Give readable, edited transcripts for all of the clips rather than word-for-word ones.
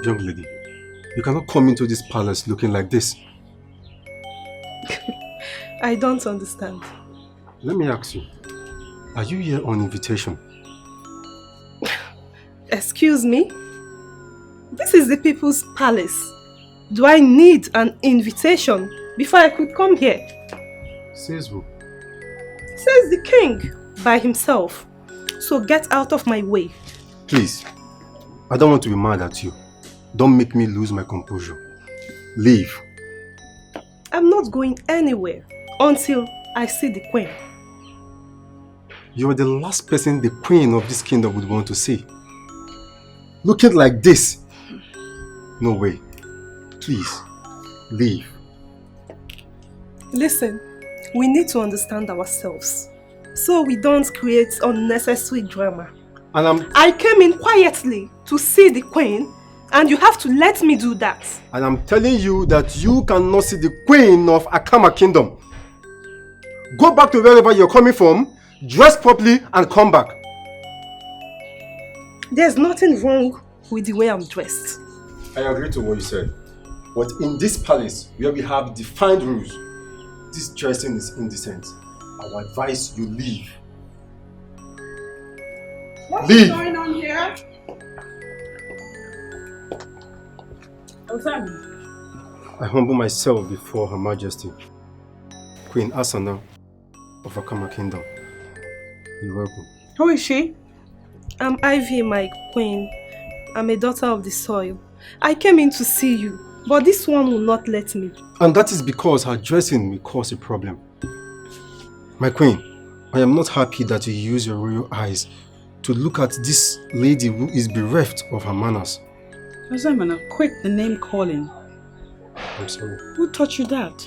Young lady, you cannot come into this palace looking like this. I don't understand. Let me ask you, are you here on invitation? Excuse me? This is the people's palace. Do I need an invitation before I could come here? Says who? Says the king by himself. So get out of my way. Please, I don't want to be mad at you. Don't make me lose my composure. Leave. I'm not going anywhere until I see the queen. You are the last person the queen of this kingdom would want to see. Looking like this. No way. Please, leave. Listen, we need to understand ourselves so we don't create unnecessary drama. And I came in quietly to see the queen and you have to let me do that. And I'm telling you that you cannot see the queen of Akama kingdom. Go back to wherever you're coming from, dress properly and come back. There's nothing wrong with the way I'm dressed. I agree to what you said. But in this palace where we have defined rules, this dressing is indecent. I would advise you leave. What's Leave. going on here? I humble myself before Her Majesty, Queen Asana of Akama Kingdom. You're welcome. Who is she? I'm Ivy, my queen. I'm a daughter of the soil. I came in to see you, but this one will not let me. And that is because her dressing will cause a problem. My queen, I am not happy that you use your royal eyes to look at this lady who is bereft of her manners. Ozemana, quit the name calling. I'm sorry. Who taught you that?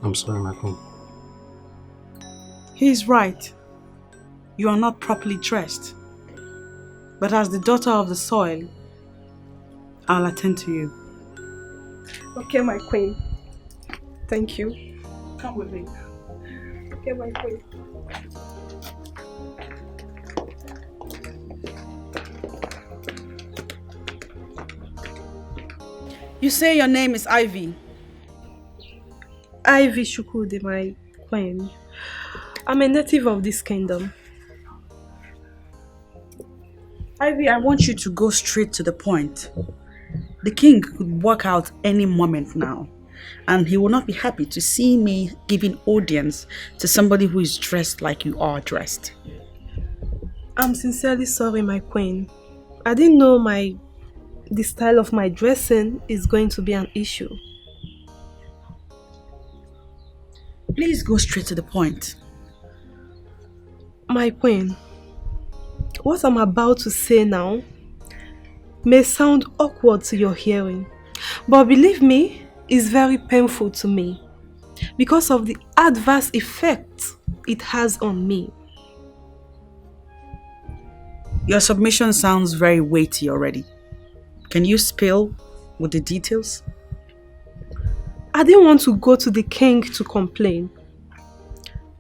I'm sorry, my queen. He is right. You are not properly dressed. But as the daughter of the soil, I'll attend to you. Okay, my queen. Thank you. Come with me. Okay, my queen. You say your name is Ivy. Ivy Shukude, my queen. I'm a native of this kingdom. Ivy, I want you to go straight to the point. The king could walk out any moment now, and he will not be happy to see me giving audience to somebody who is dressed like you are dressed. I'm sincerely sorry, my queen. I didn't know the style of my dressing is going to be an issue. Please go straight to the point. My queen, what I'm about to say now may sound awkward to your hearing, but believe me, it's very painful to me because of the adverse effect it has on me. Your submission sounds very weighty already. Can you spill with the details? I didn't want to go to the king to complain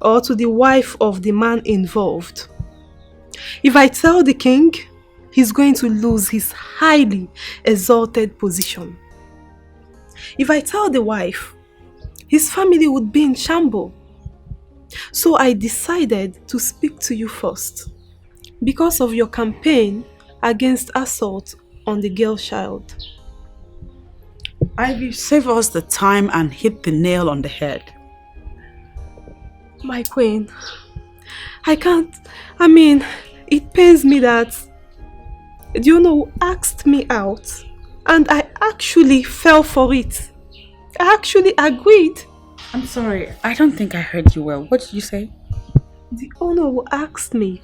or to the wife of the man involved. If I tell the king, he's going to lose his highly exalted position. If I tell the wife, his family would be in shambles. So I decided to speak to you first because of your campaign against assault on the girl child. Ivy, save us the time and hit the nail on the head. My queen, it pains me that you asked me out and I actually fell for it. I actually agreed. I'm sorry, I don't think I heard you well. What did you say? The owner who asked me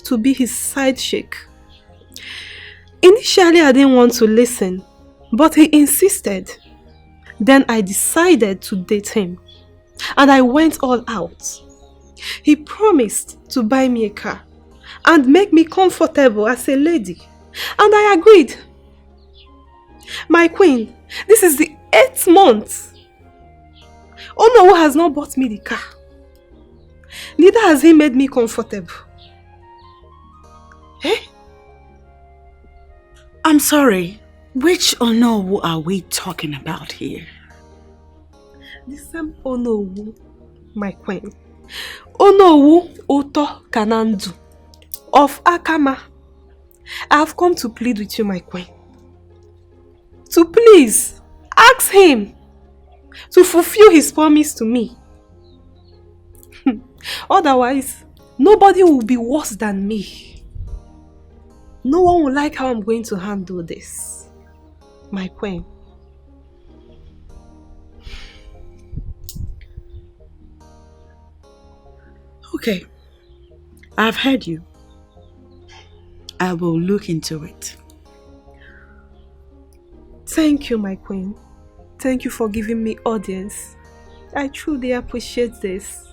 to be his side chick. Initially, I didn't want to listen, but he insisted. Then I decided to date him, and I went all out. He promised to buy me a car and make me comfortable as a lady, and I agreed. My queen, this is the 8th month. Ono has not bought me the car. Neither has he made me comfortable. Eh? I'm sorry. Which Onowu are we talking about here? The same Onowu, my queen. Onowu Oto Kanandu of Akama. I have come to plead with you, my queen. To please ask him to fulfill his promise to me. Otherwise, nobody will be worse than me. No one will like how I'm going to handle this, my queen. Okay, I've heard you. I will look into it. Thank you, my queen. Thank you for giving me audience. I truly appreciate this.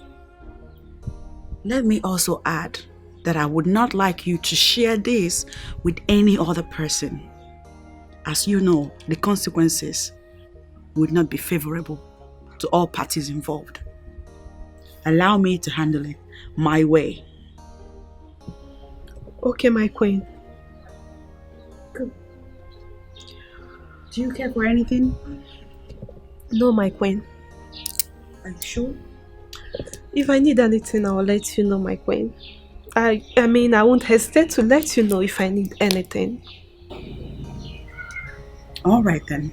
Let me also add that I would not like you to share this with any other person. As you know, the consequences would not be favorable to all parties involved. Allow me to handle it my way. Okay, my queen. Good. Do you care for anything? No, my queen. Are you sure? If I need anything, I will let you know, my queen. I mean, I won't hesitate to let you know if I need anything. All right then.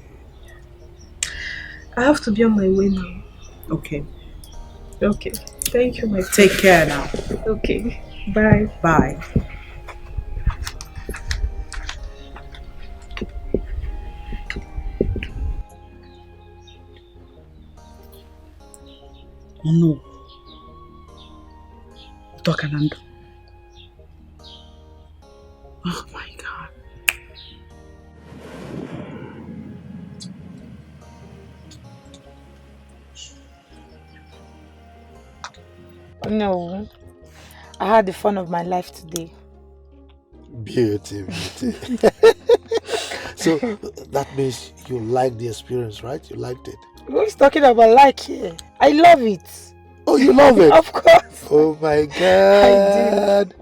I have to be on my way now. Okay. Okay. Thank you, my queen. Take care now. Okay. Bye. Bye. Oh no. Tokanando. Oh my God. No, I had the fun of my life today. Beauty. So that means you liked the experience, right? You liked it. Who is talking about like here? I love it. Oh, you love it? Of course. Oh my God.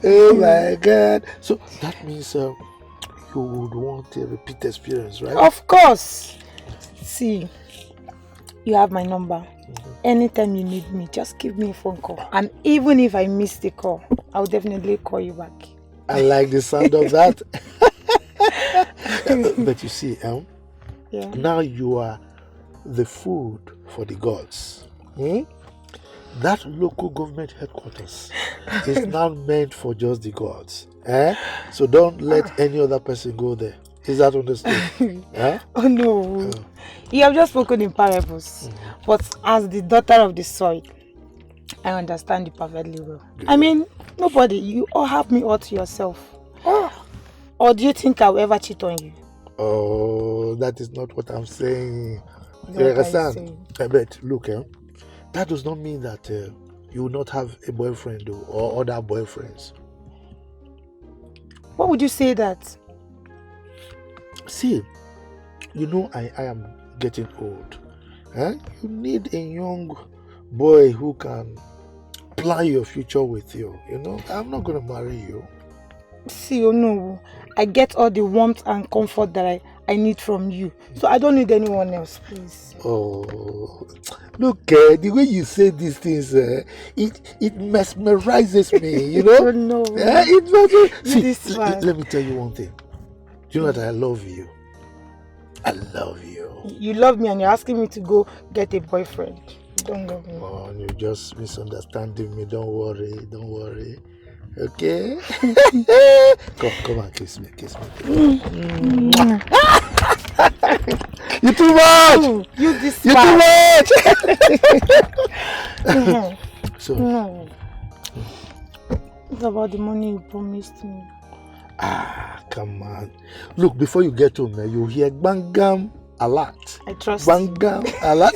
Oh my God. So that means you would want a repeat experience, right? Of course. See, you have my number. Anytime you need me, just give me a phone call. And even if I miss the call, I'll definitely call you back. I like the sound of that. But you see, Yeah. now you are the food for the gods. That local government headquarters is now meant for just the gods. So don't let any other person go there. Is that understood? Oh no. You have just spoken in parables. But as the daughter of the soil, I understand you perfectly well. Good. I mean, nobody, you all have me all to yourself. Or do you think I'll ever cheat on you? Oh, that is not what I'm saying. What You are understand? saying? But look, that does not mean that you will not have a boyfriend or other boyfriends. What would you say that? See, you know I am getting old. You need a young boy who can plan your future with you. You know, I'm not going to marry you. See, oh no, I get all the warmth and comfort that I need from you. So I don't need anyone else, please. Oh, look, the way you say these things, it mesmerizes me, you know? Oh no. It mesmerizes. See, This let me tell you one thing. Do you know that I love you? I love you. You love me and you're asking me to go get a boyfriend. You don't love me. Oh, you're just misunderstanding me. Don't worry. Okay? Come on, kiss me. You too much! You this You too much! So, no. It's about the money you promised me. Come on. Look, before you get home, you'll hear bangam a lot. I trust Bangam a lot.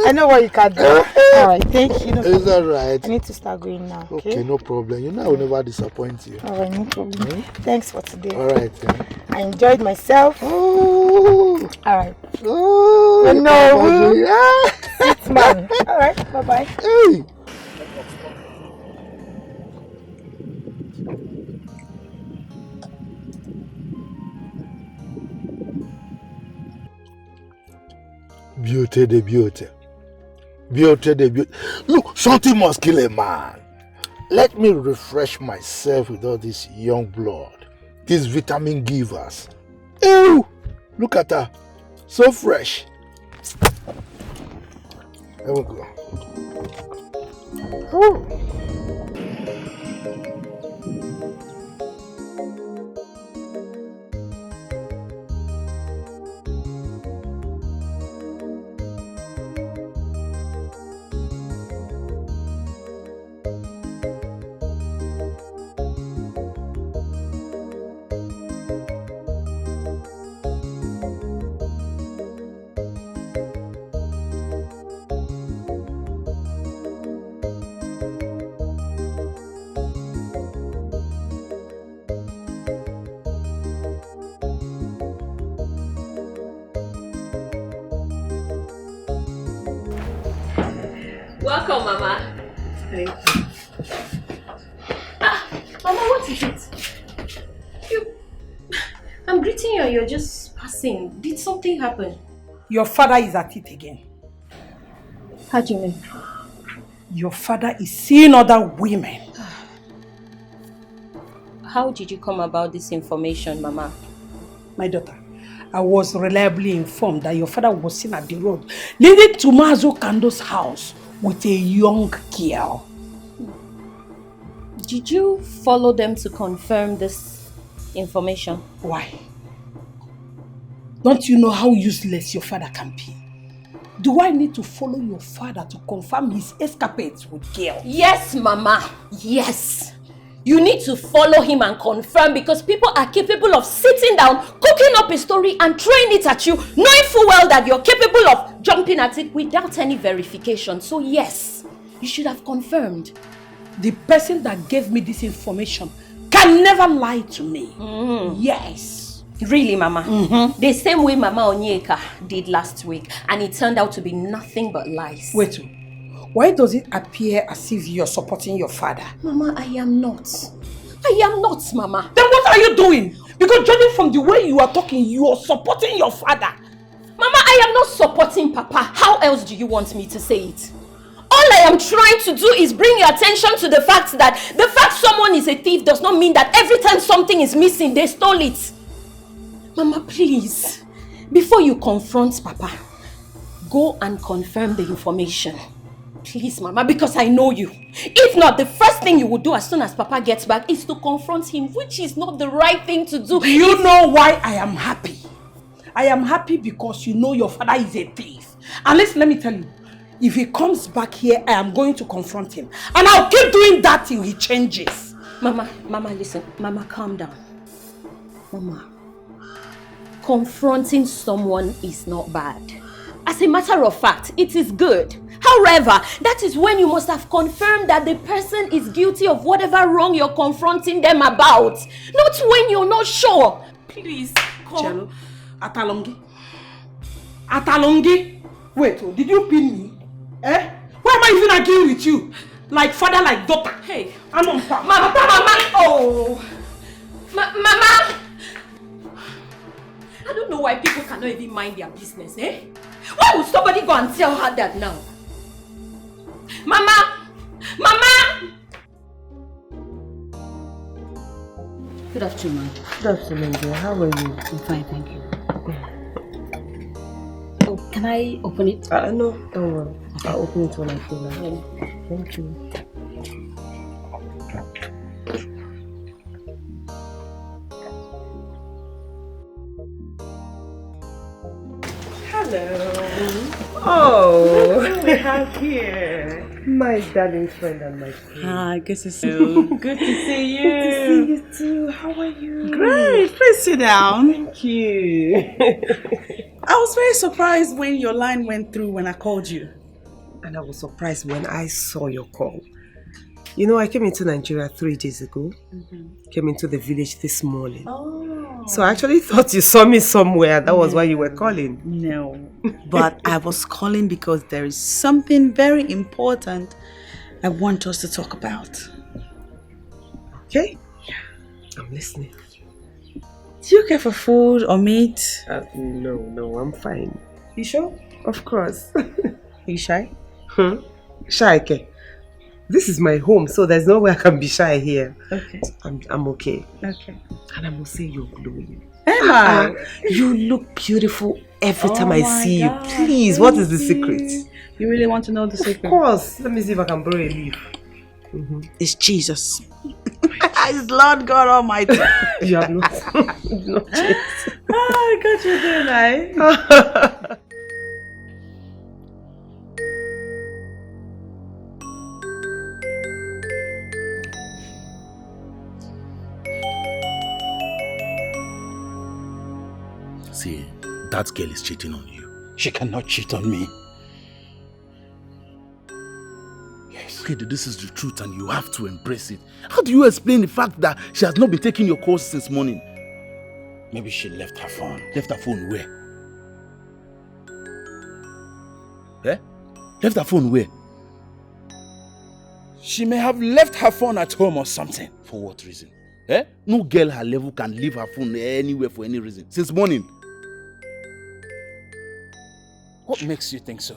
I know what you can do. Alright, thank you. No It's alright. I need to start going now. Okay, no problem. You know I will never disappoint you. Alright, no problem. Thanks for today. Alright. I enjoyed myself. Oh. Alright. Oh. No. Sweet man. Alright, bye-bye. Hey. Beauty the beauty. Beauty the beauty. Look, something must kill a man. Let me refresh myself with all this young blood. These vitamin givers. Ew! Look at her. So fresh. There we go. Oh. Welcome, Mama. Thank you. Mama, what is it? I'm greeting you and you're just passing. Did something happen? Your father is at it again. How do you mean? Your father is seeing other women. How did you come about this information, Mama? My daughter, I was reliably informed that your father was seen at the road leading to Mazo Kando's house with a young girl. Did you follow them to confirm this information? Why? Don't you know how useless your father can be? Do I need to follow your father to confirm his escapades with girls? Yes, Mama. Yes. You need to follow him and confirm because people are capable of sitting down, cooking up a story and throwing it at you, knowing full well that you're capable of jumping at it without any verification. So yes, you should have confirmed. The person that gave me this information can never lie to me. Yes. Really, Mama? The same way Mama Onyeka did last week, and it turned out to be nothing but lies. Wait, why does it appear as if you're supporting your father? Mama, I am not. I am not, Mama. Then what are you doing? Because judging from the way you are talking, you are supporting your father. Mama, I am not supporting Papa. How else do you want me to say it? All I am trying to do is bring your attention to the fact that the fact someone is a thief does not mean that every time something is missing, they stole it. Mama, please, before you confront Papa, go and confirm the information. Please, Mama, because I know you. If not, the first thing you will do as soon as Papa gets back is to confront him, which is not the right thing to do. Do you know why I am happy? I am happy because you know your father is a thief. And let me tell you, if he comes back here, I am going to confront him. And I'll keep doing that till he changes. Mama, listen. Mama, calm down. Mama, confronting someone is not bad. As a matter of fact, it is good. However, that is when you must have confirmed that the person is guilty of whatever wrong you're confronting them about. Not when you're not sure. Please, come. Chelo, Atalongi? Wait, did you pin me? Eh? Why am I even arguing with you? Like father, like daughter. Hey. I'm on top. Mama! Oh! Mama! I don't know why people cannot even mind their business, eh? Why would somebody go and tell her that now? Mama! Good afternoon. Good afternoon, dear. How are you? I'm fine, thank you. Oh, can I open it? No, don't worry. I'll open it when I feel like it. Thank you. Hello. Oh, what do we have here? My darling friend and my queen. Hi, good to see you. Good to see you. Good to see you too. How are you? Great. Please sit down. Thank you. I was very surprised when your line went through when I called you. And I was surprised when I saw your call. You know, I came into Nigeria 3 days ago. Came into the village this morning. Oh. So I actually thought you saw me somewhere. That was why you were calling. No, but I was calling because there is something very important I want us to talk about. Okay? Yeah. I'm listening. Do you care for food or meat? No, I'm fine. You sure? Of course. Are you shy? Shy, okay. This is my home, so there's no way I can be shy here. Okay. I'm okay. Okay. And I must say you're glowing. Emma! You look beautiful every time I my see God, you. Please, what is the secret? You really want to know the Of secret? course. Let me see if I can borrow a leaf. It's Jesus. It's Lord God Almighty. You have not, you've not changed. Oh, God, you're doing right. See, that girl is cheating on you. She cannot cheat on me. Yes. Okay, this is the truth and you have to embrace it. How do you explain the fact that she has not been taking your calls since morning? Maybe she left her phone. Left her phone where? Eh? Left her phone where? She may have left her phone at home or something. For what reason? Eh? No girl her level can leave her phone anywhere for any reason. Since morning. What makes you think so?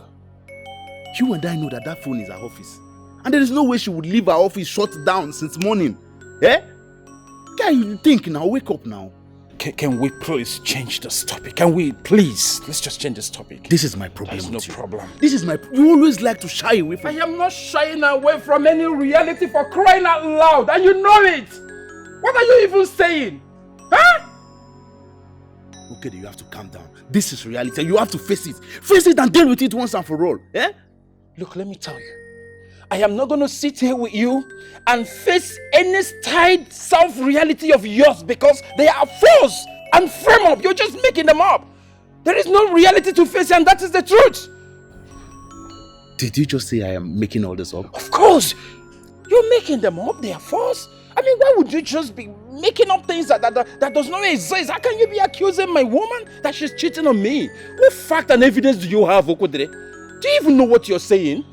You and I know that that phone is her office. And there is no way she would leave her office shut down since morning. Eh? Guy, you think now? Wake up now. Can we please change this topic? Can we please? Let's just change this topic. This is my problem. There's no problem. This is my... You always like to shy away from... I am not shying away from any reality, for crying out loud, and you know it. What are you even saying? Huh? Okay, you have to calm down. This is reality. You have to face it. Face it and deal with it once and for all. Eh? Look, let me tell you. I am not going to sit here with you and face any tied self-reality of yours because they are false and frame up. You're just making them up. There is no reality to face, and that is the truth. Did you just say I am making all this up? Of course. You're making them up. They are false. I mean, why would you just be making up things that does not exist? How can you be accusing my woman that she's cheating on me? What fact and evidence do you have, Okodre? Do you even know what you're saying?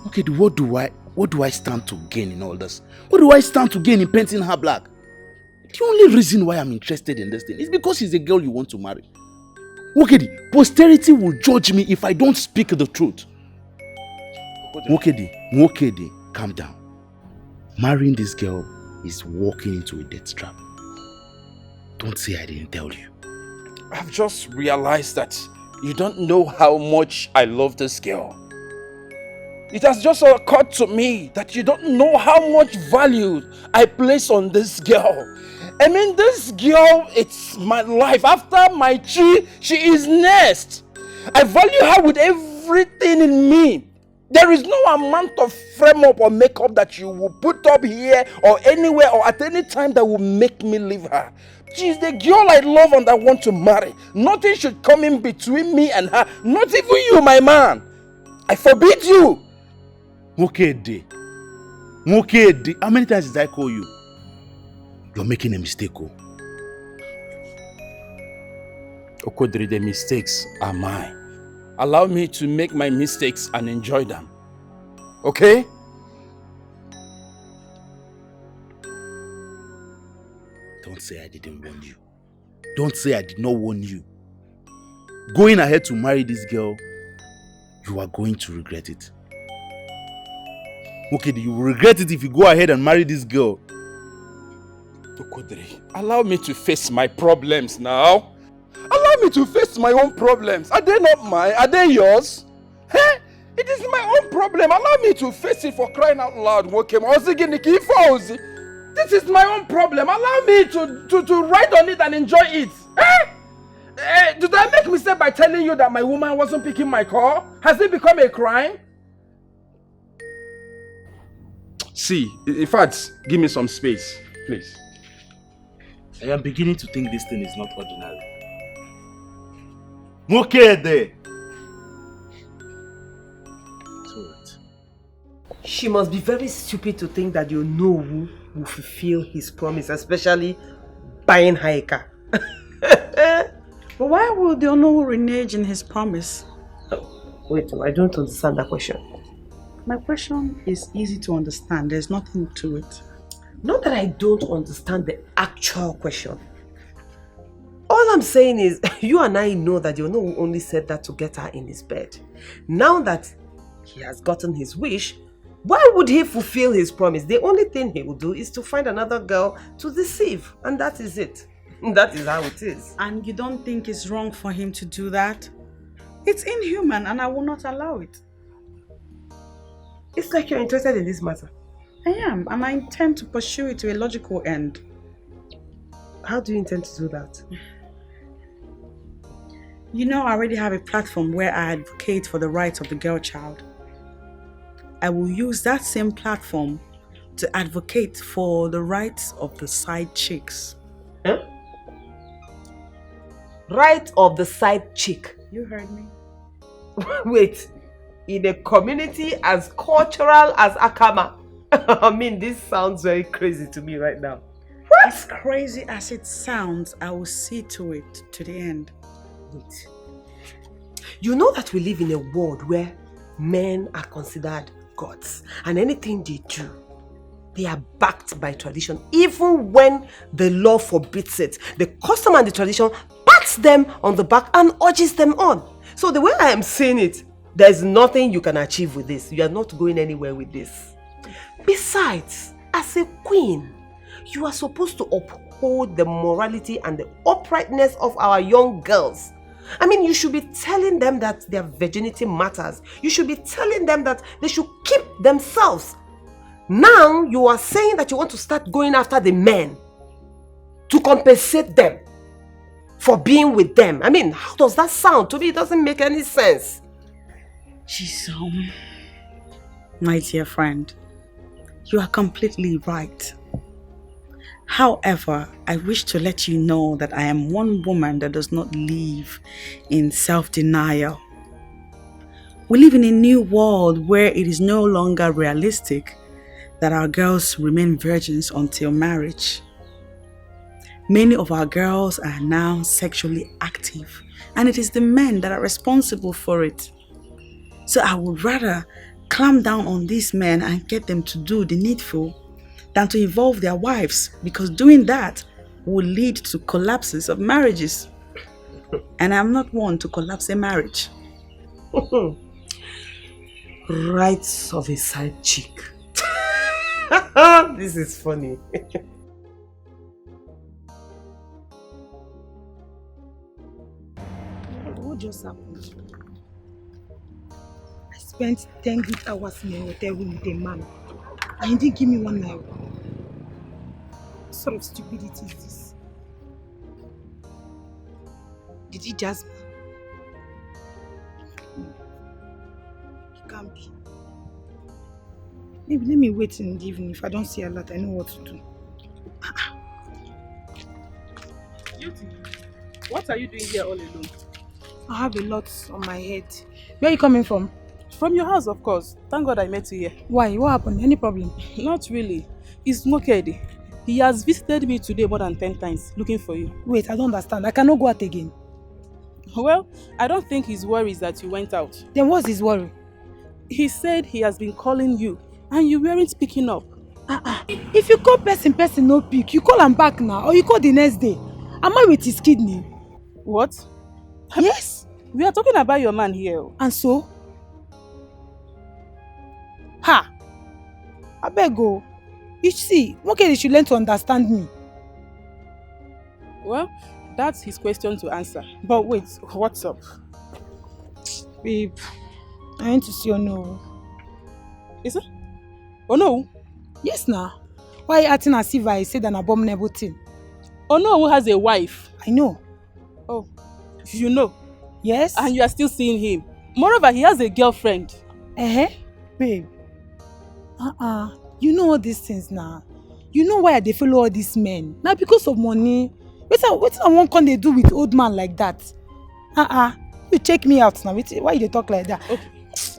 Okay, what do I stand to gain in all this? What do I stand to gain in painting her black? The only reason why I'm interested in this thing is because she's a girl you want to marry. Okay, posterity will judge me if I don't speak the truth. Okay, calm down. Marrying this girl is walking into a death trap. Don't say I didn't tell you. I've just realized that you don't know how much I love this girl. It has just occurred to me that you don't know how much value I place on this girl. I mean, this girl, it's my life. After my chi, she is next. I value her with everything in me. There is no amount of frame up or makeup that you will put up here or anywhere or at any time that will make me leave her. She is the girl I love and I want to marry. Nothing should come in between me and her. Not even you, my man. I forbid you. Mokede. How many times did I call you? You're making a mistake, oh. Okodri, the mistakes are mine. Allow me to make my mistakes and enjoy them. Okay? Don't say I didn't warn you. Don't say I did not warn you. Going ahead to marry this girl, you are going to regret it. Okay, you will regret it if you go ahead and marry this girl. Okodri, allow me to face my problems now. Allow me to face my own problems. Are they not mine? Are they yours? Hey, it is my own problem. Allow me to face it, for crying out loud. This is my own problem. Allow me to write on it and enjoy it. Did I make a mistake by telling you that my woman wasn't picking my call? Has it become a crime? See, in fact, give me some space, please. I am beginning to think this thing is not ordinary. Mokede! She must be very stupid to think that you know who will fulfill his promise, especially buying her a car. But why would Onowu renege in his promise? Wait, I don't understand that question. My question is easy to understand. There's nothing to it. Not that I don't understand the actual question. All I'm saying is, you and I know that you know only said that to get her in his bed. Now that he has gotten his wish, why would he fulfill his promise? The only thing he will do is to find another girl to deceive. And that is it. That is how it is. And you don't think it's wrong for him to do that? It's inhuman and I will not allow it. It's like you're interested in this matter. I am, and I intend to pursue it to a logical end. How do you intend to do that? You know, I already have a platform where I advocate for the rights of the girl child. I will use that same platform to advocate for the rights of the side chicks. Huh? Right of the side chick. You heard me. Wait, in a community as cultural as Akama. I mean, this sounds very crazy to me right now. As crazy as it sounds, I will see to it to the end. Wait. You know that we live in a world where men are considered gods, and anything they do, they are backed by tradition. Even when the law forbids it, the custom and the tradition pats them on the back and urges them on. So the way I am seeing it, there's nothing you can achieve with this. You are not going anywhere with this. Besides, as a queen, you are supposed to uphold the morality and the uprightness of our young girls. I mean, you should be telling them that their virginity matters. You should be telling them that they should keep themselves. Now, you are saying that you want to start going after the men to compensate them for being with them. I mean, how does that sound? To me, it doesn't make any sense. Chisom, my dear friend, you are completely right. However, I wish to let you know that I am one woman that does not live in self-denial. We live in a new world where it is no longer realistic that our girls remain virgins until marriage. Many of our girls are now sexually active, and it is the men that are responsible for it. So I would rather clamp down on these men and get them to do the needful than to involve their wives, because doing that will lead to collapses of marriages. And I'm not one to collapse a marriage. Rights of a side chick. This is funny. What just happened? I spent 10 good hours in a hotel room with a man, and he didn't give me 1 naira. What sort of stupidity is this? Did he just... It can't be. Maybe let me wait in the evening. If I don't see a lot, I know what to do. Beauty, what are you doing here all alone? I have a lot on my head. Where are you coming from? From your house, of course. Thank God I met you here. Why? What happened? Any problem? Not really. It's Mokedi. He has visited me today more than 10 times, looking for you. Wait, I don't understand. I cannot go out again. Well, I don't think his worry is that you went out. Then what's his worry? He said he has been calling you, and you weren't picking up. If you call person no pick, you call him back now, or you call the next day. Am I with his kidney? What? Yes. We are talking about your man here. And so? Ha! I beg go. You see, Mokedi should learn to understand me. Well, that's his question to answer. But wait, what's up? Babe, I want to see Ono. Is it? Oh no? Yes, now. Why are you acting as if I said an abominable thing? Oh no, who has a wife? I know. Oh, you know? Yes. And you are still seeing him. Moreover, he has a girlfriend. Babe. You know all these things now. You know why they follow all these men. Now because of money. What I want can they do with old man like that? You check me out now. Why you talk like that? Okay.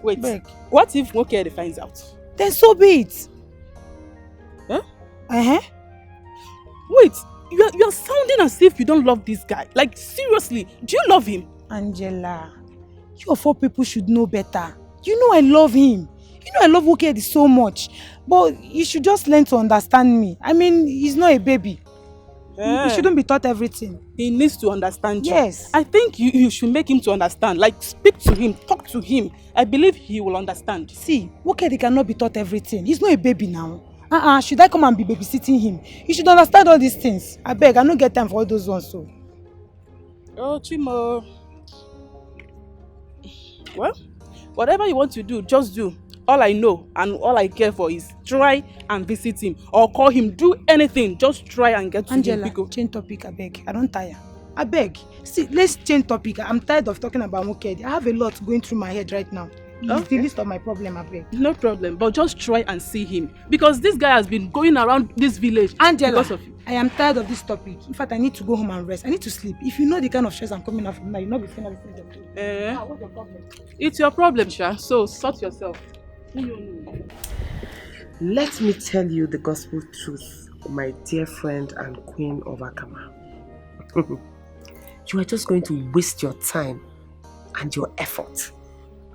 Wait. Beg. What if Mokedi finds out? Then so be it. Huh? Wait. You are sounding as if you don't love this guy. Like, seriously, do you love him? Angela, you of all people should know better. You know I love him. You know I love Mokedi so much. But you should just learn to understand me. I mean, he's not a baby. He shouldn't be taught everything. He needs to understand you. Yes. I think you should make him to understand. Like, speak to him, talk to him. I believe he will understand. See, Wokedi cannot be taught everything. He's not a baby now. Should I come and be babysitting him? He should understand all these things. I beg, I don't get time for all those ones. So. Oh, Chimo. Well, whatever you want to do, just do. All I know and all I care for is try and visit him or call him. Do anything. Just try and get to Angela, him. change topic, I beg. I don't tire. I beg. See, let's change topic. I'm tired of talking about Wokedi. I have a lot going through my head right now. It's the list of my problem, I beg. No problem, but just try and see him. Because this guy has been going around this village Angela, because of you. I am tired of this topic. In fact, I need to go home and rest. I need to sleep. If you know the kind of stress I'm coming out from now, you'll not be feeling everything. What's your problem? It's your problem, Sha. So sort yourself. Let me tell you the gospel truth, my dear friend and queen of Akama. You are just going to waste your time and your effort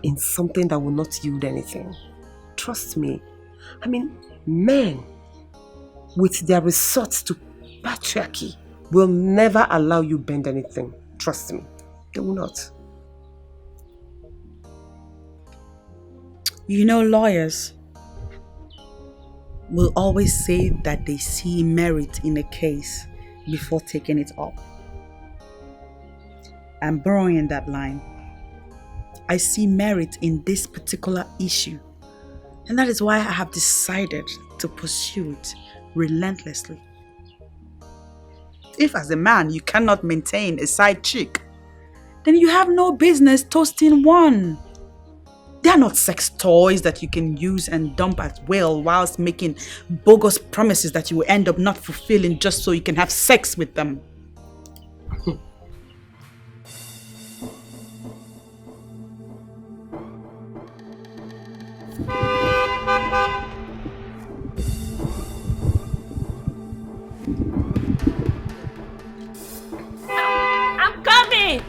in something that will not yield anything. Trust me. I mean, men with their resort to patriarchy will never allow you bend anything. Trust me. They will not. You know, lawyers will always say that they see merit in a case before taking it up. I'm borrowing that line. I see merit in this particular issue, and that is why I have decided to pursue it relentlessly. If as a man you cannot maintain a side chick, then you have no business toasting one. They are not sex toys that you can use and dump at will whilst making bogus promises that you will end up not fulfilling just so you can have sex with them. I'm coming!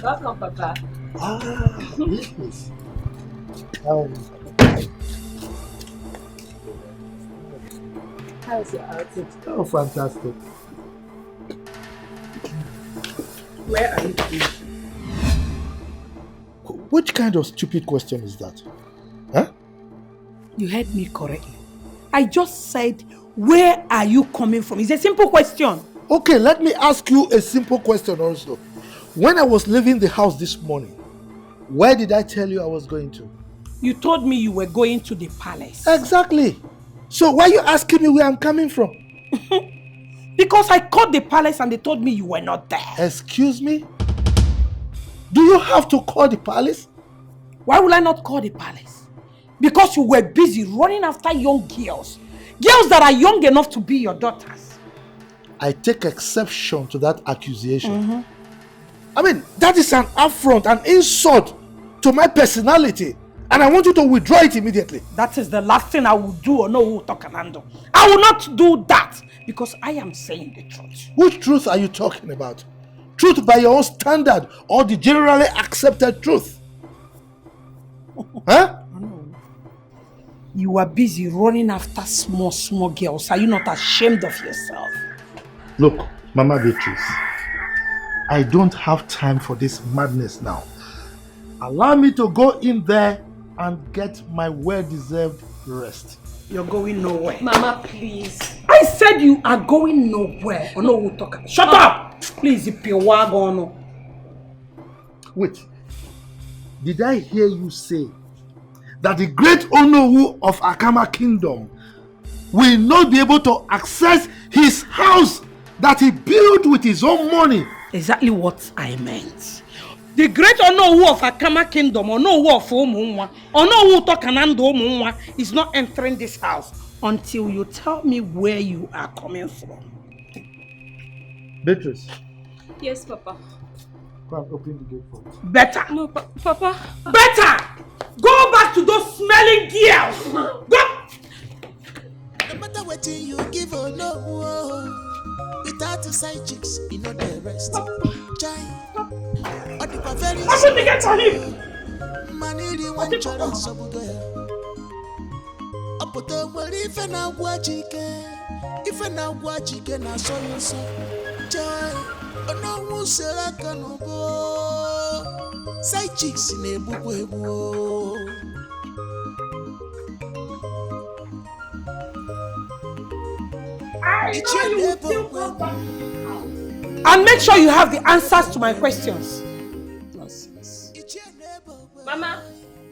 Welcome, Papa. Yes. How's your outing? Oh, fantastic. Where are you going? Which kind of stupid question is that? Huh? You heard me correctly. I just said, where are you coming from? It's a simple question. Okay, let me ask you a simple question also. When I was leaving the house this morning, where did I tell you I was going to? You told me you were going to the palace. Exactly. So why are you asking me where I'm coming from? Because I called the palace and they told me you were not there. Excuse me? Do you have to call the palace? Why will I not call the palace? Because you were busy running after young girls. Girls that are young enough to be your daughters. I take exception to that accusation. I mean, that is an affront, an insult to my personality. And I want you to withdraw it immediately. That is the last thing I will do or no will talk and handle. I will not do that because I am saying the truth. Which truth are you talking about? Truth by your own standard or the generally accepted truth? Huh? You are busy running after small girls. Are you not ashamed of yourself? Look, Mama Beatrice, I don't have time for this madness now. Allow me to go in there and get my well-deserved rest. You're going nowhere. Mama, please. I said you are going nowhere. Or no, we'll talk. Shut up! Please, if you're wagon. Wait, did I hear you say that the great Onowu of Akama Kingdom will not be able to access his house that he built with his own money. Exactly what I meant. The great Onowu of Akama Kingdom, Onowu of Omunwa, Onowu Tokanando Omunwa is not entering this house until you tell me where you are coming from. Beatrice. Yes, Papa. Go and open the gate for me. Better. No, Papa. Better! Go back to those smelling girls! Go! No matter what you give or no, without the side chicks, you know the rest. Or the very I'm going to get on him! Money, one child, Sabudoya. Apoto, well, if I now watch chicken, I saw you so. Joy. No one said I can go. Side chicks in a book. I know you will still come back. And make sure you have the answers to my questions. Mama,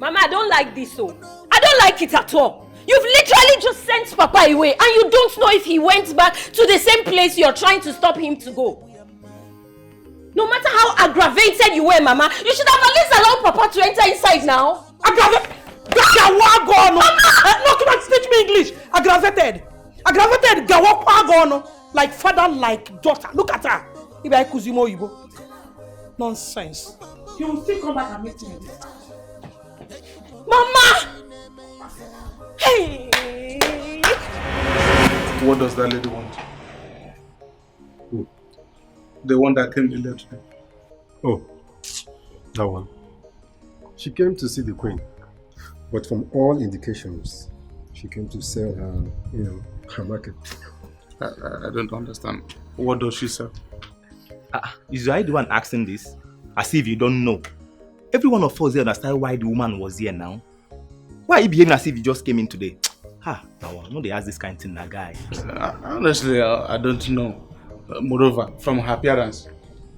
I don't like this so. I don't like it at all. You've literally just sent Papa away and you don't know if he went back to the same place you're trying to stop him to go. No matter how aggravated you were, Mama, you should have at least allowed Papa to enter inside now. Aggravated? No, come on, teach me English. Aggravated. Like father, like daughter. Look at her. Ibe Kuzimo Ibo. Nonsense. You will still come back and meet me. Mama! Hey! What does that lady want? Who? The one that came earlier today. Oh, that one. She came to see the queen, but from all indications, she came to sell her, her market. I don't understand. What does she sell? Is I the one asking this? As if you don't know. Every one of us here understand why the woman was here now. Why are you behaving as if you just came in today? No, they ask this kind of thing, that guy. Honestly, I don't know. Moreover, from her appearance,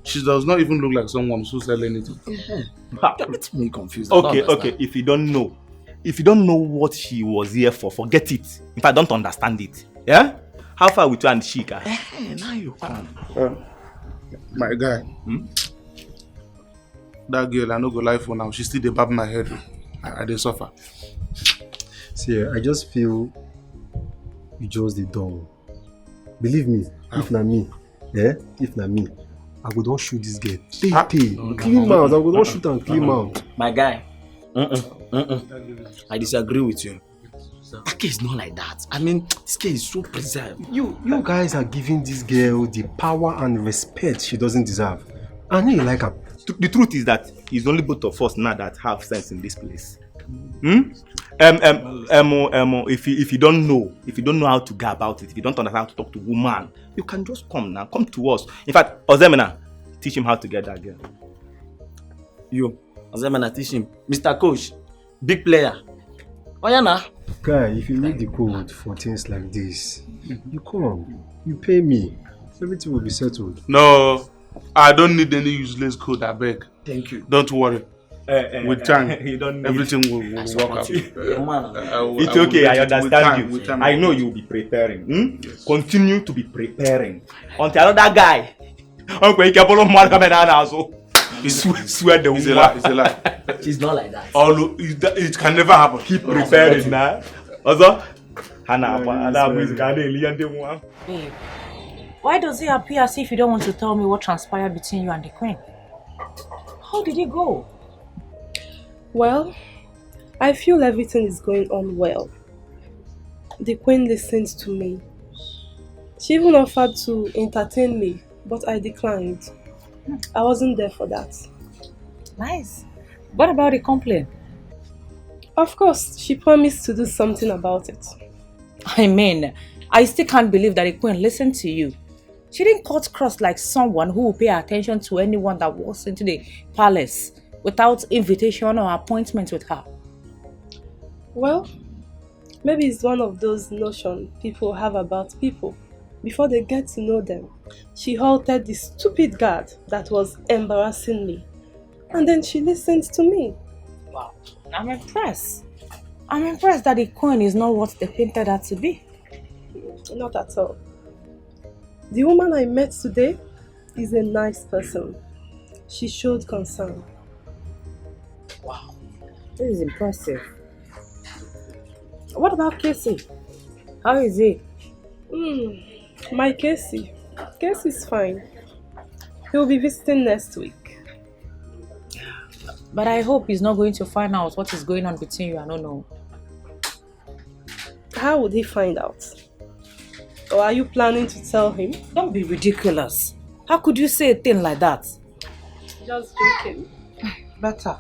she does not even look like someone who sells anything. It's me confused. Okay. If you don't know what she was here for, forget it. If I don't understand it, yeah? How far with you and Shika? Now you come. My guy, that girl, I no go lie for now. She still dey bab my head. I dey suffer. See, I just feel you just the door. Believe me, if not me, I would not shoot this girl. Clean mouth. I would not shoot and clean mouth. My guy, I disagree with you. That case is not like that. I mean, this case is so preserved. You guys are giving this girl the power and respect she doesn't deserve. I know you like her. The truth is that it's only both of us now that have sense in this place. If you don't know how to go about it, if you don't understand how to talk to woman, you can just come to us. In fact, Ozemena, teach him how to get that girl. You, Ozemena, teach him. Mr. Coach, big player. Oh yeah, nah. Guy, if you need the code for things like this, you come, you pay me, everything will be settled. No, I don't need any useless code, I beg. Thank you. Don't worry. With time, everything will work out. It's okay, I understand you. I know you'll be preparing. Yes. Continue to be preparing. Until another guy. Swear the woman. It's a lie. She's not like that. Oh, it can never happen. Keep preparing now. Also, Babe, why does it appear as if you don't want to tell me what transpired between you and the queen? How did it go? Well, I feel everything is going on well. The queen listened to me. She even offered to entertain me, but I declined. I wasn't there for that. Nice. What about the complaint? Of course, she promised to do something about it. I mean, I still can't believe that the queen listened to you. She didn't cut cross like someone who will pay attention to anyone that walks into the palace without invitation or appointment with her. Well, maybe it's one of those notions people have about people before they get to know them. She halted the stupid guard that was embarrassing me. And then she listened to me. Wow, I'm impressed. I'm impressed that the coin is not what they painted her to be. Not at all. The woman I met today is a nice person. She showed concern. Wow, this is impressive. What about Casey? How is he? My Casey. Casey's fine. He'll be visiting next week. But I hope he's not going to find out what is going on between you. I don't know. How would he find out? Or are you planning to tell him? Don't be ridiculous. How could you say a thing like that? Just joking. Better.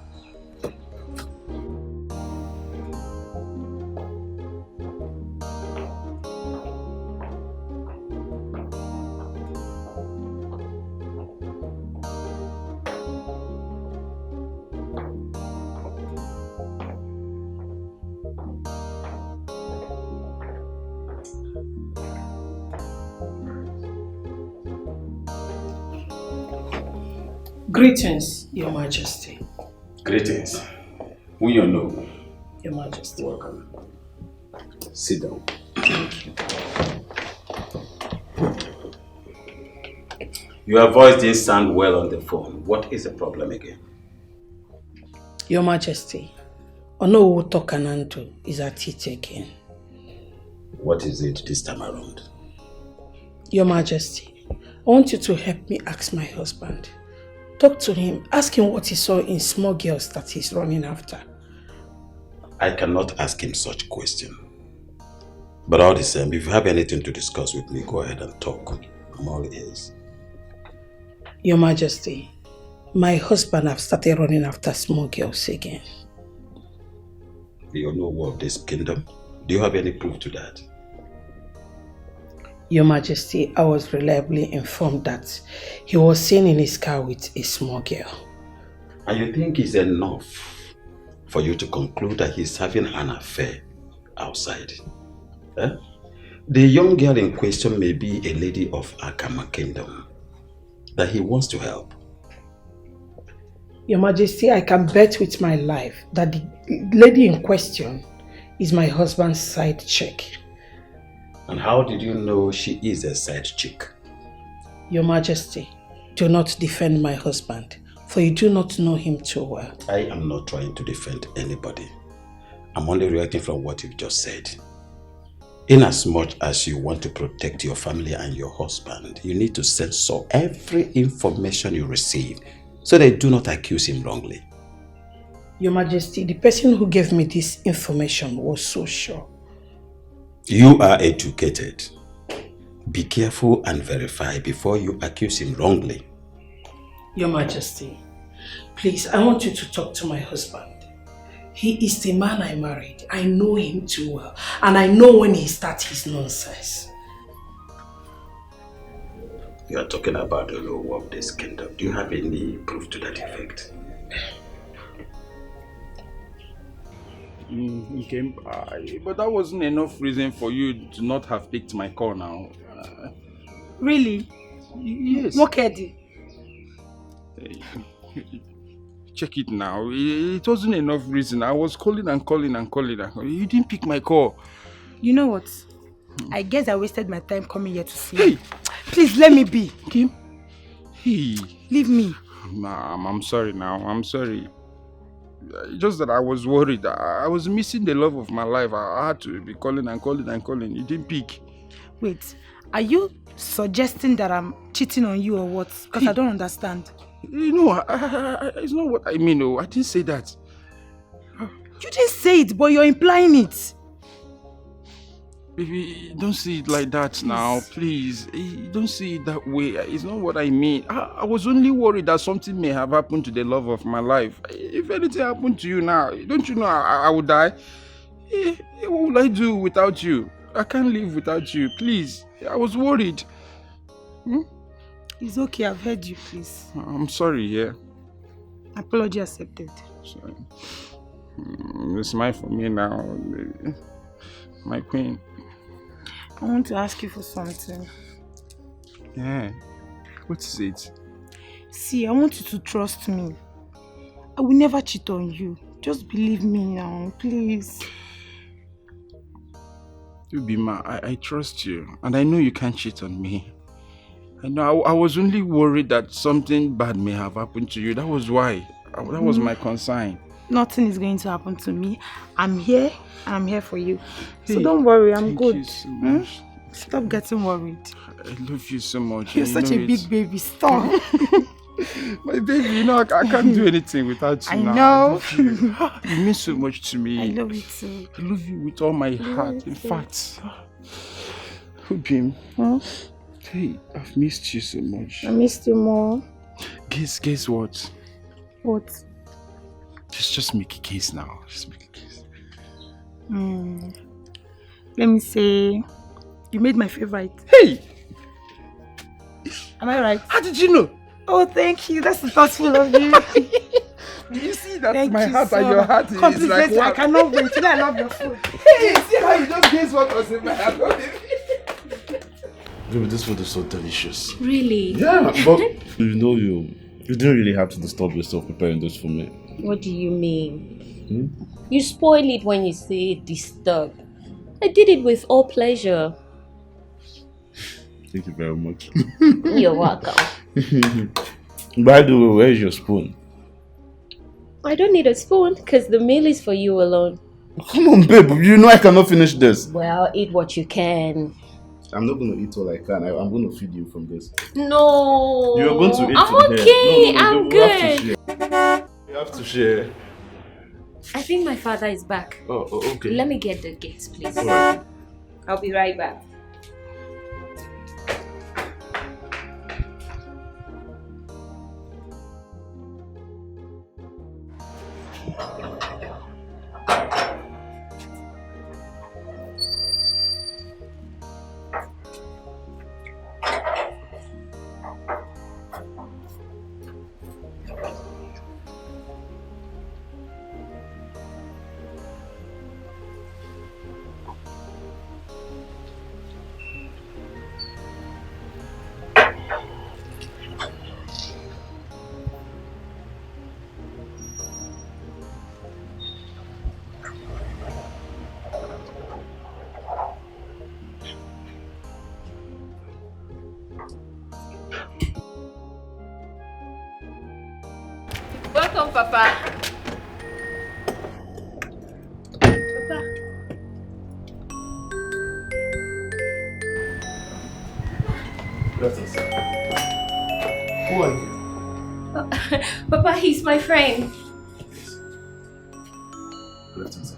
Greetings, Your Majesty. Greetings. We you know. Your Majesty. Welcome. Sit down. Thank you. Your voice didn't sound well on the phone. What is the problem again? Your Majesty, Onowu Tokananto is at it again. What is it this time around? Your Majesty, I want you to help me ask my husband. Talk to him, ask him what he saw in small girls that he's running after. I cannot ask him such question. But all the same, if you have anything to discuss with me, go ahead and talk. I'm all ears. Your Majesty, my husband have started running after small girls again. Do you know of this kingdom? Do you have any proof to that? Your Majesty, I was reliably informed that he was seen in his car with a small girl. And you think it's enough for you to conclude that he's having an affair outside? Eh? The young girl in question may be a lady of Akama Kingdom that he wants to help. Your Majesty, I can bet with my life that the lady in question is my husband's side chick. And how did you know she is a side chick? Your Majesty, do not defend my husband, for you do not know him too well. I am not trying to defend anybody. I'm only reacting from what you've just said. Inasmuch as you want to protect your family and your husband, you need to censor every information you receive so they do not accuse him wrongly. Your Majesty, the person who gave me this information was so sure. You are educated. Be careful and verify before you accuse him wrongly. Your Majesty, please, I want you to talk to my husband. He is the man I married. I know him too well. And I know when he starts his nonsense. You are talking about the law of this kingdom. Do you have any proof to that effect? Okay, but that wasn't enough reason for you to not have picked my call now. Really? Yes. Mokedi. Check it now. It wasn't enough reason. I was calling and calling and calling. You didn't pick my call. You know what? I guess I wasted my time coming here to see you. Please let me be. Kim? Hey. Leave me. Nah, I'm sorry now. I'm sorry. Just that I was worried. I was missing the love of my life. I had to be calling and calling and calling. You didn't pick. Wait, are you suggesting that I'm cheating on you or what? Because I don't understand. You know, it's not what I mean. Oh, I didn't say that. You didn't say it, but you're implying it. Baby, don't see it like that now, please. Don't see it that way. It's not what I mean. I was only worried that something may have happened to the love of my life. If anything happened to you now, don't you know I would die? What would I do without you? I can't live without you. Please, I was worried. It's okay, I've heard you, please. I'm sorry, yeah. Apology accepted. Sorry. Smile for me now, my queen. I want to ask you for something. Yeah. What is it? See, I want you to trust me. I will never cheat on you. Just believe me now, please. Ubima, I trust you, and I know you can't cheat on me. I know I was only worried that something bad may have happened to you. That was why. That was my concern. Nothing is going to happen to me. I'm here and I'm here for you. So don't worry, I'm good. Thank you so much. Stop getting worried. I love you so much. You're such a big baby. Stop. My baby, you know, I can't do anything without you. I now. know. You mean so much to me. I love you too. I love you with all my heart. In fact, Ubim, hey, I've missed you so much. I missed you more. Guess what? What? Just make a case now. Just make a case. Let me say, you made my favorite. Hey! Am I right? How did you know? Oh, thank you. That's thoughtful of you. You see that Thank my you heart so and your heart is like complimentary. wow. I cannot wait. Today I love your food. Hey, see how you just guess what was in my heart. Baby, this food is so delicious. Really? Yeah, but you know you didn't really have to disturb yourself preparing this for me. What do you mean? You spoil it when you say disturb. I did it with all pleasure. Thank you very much. You're welcome. By the way, where is your spoon? I don't need a spoon because the meal is for you alone. Come on, babe. You know I cannot finish this. Well, eat what you can. I'm not going to eat all I can. I'm going to feed you from this. No. You're going to eat I'm from okay. here. No, I'm good. We have to share. I think my father is back. Oh, okay. Let me get the gates, please. All right. I'll be right back. Welcome, Papa. Papa. Blessings. Who are you? Papa, he's my friend. Blessings.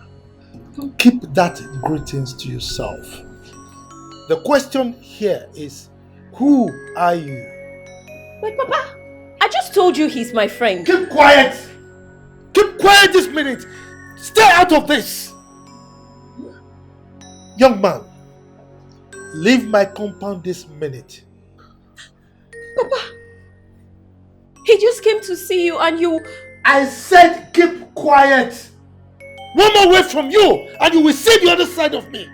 Keep that greetings to yourself. The question here is, who are you? But Papa, I just told you he's my friend. Keep quiet! Keep quiet this minute! Stay out of this! Young man, leave my compound this minute. Papa, he just came to see you and you... I said keep quiet! One more word from you and you will see the other side of me.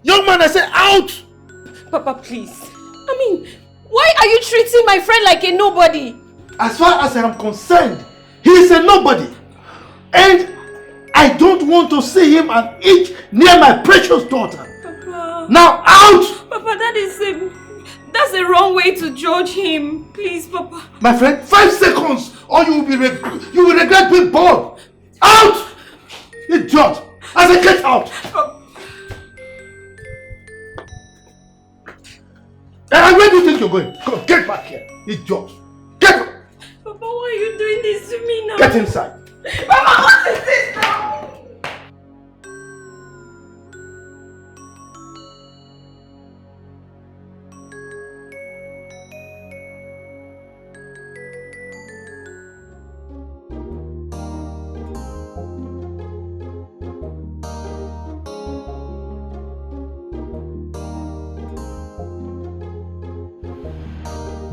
Young man, I said out! Papa, please. I mean, why are you treating my friend like a nobody? As far as I am concerned, he is a nobody. And I don't want to see him an inch near my precious daughter. Papa. Now out! Papa, that's a wrong way to judge him. Please, Papa. My friend, 5 seconds or you will regret being born. Out! Idiot! I said get out! And where do you think you're going? Come, get back here, idiot! Get up! Papa, why are you doing this to me now? Get inside! Papa, what is this now?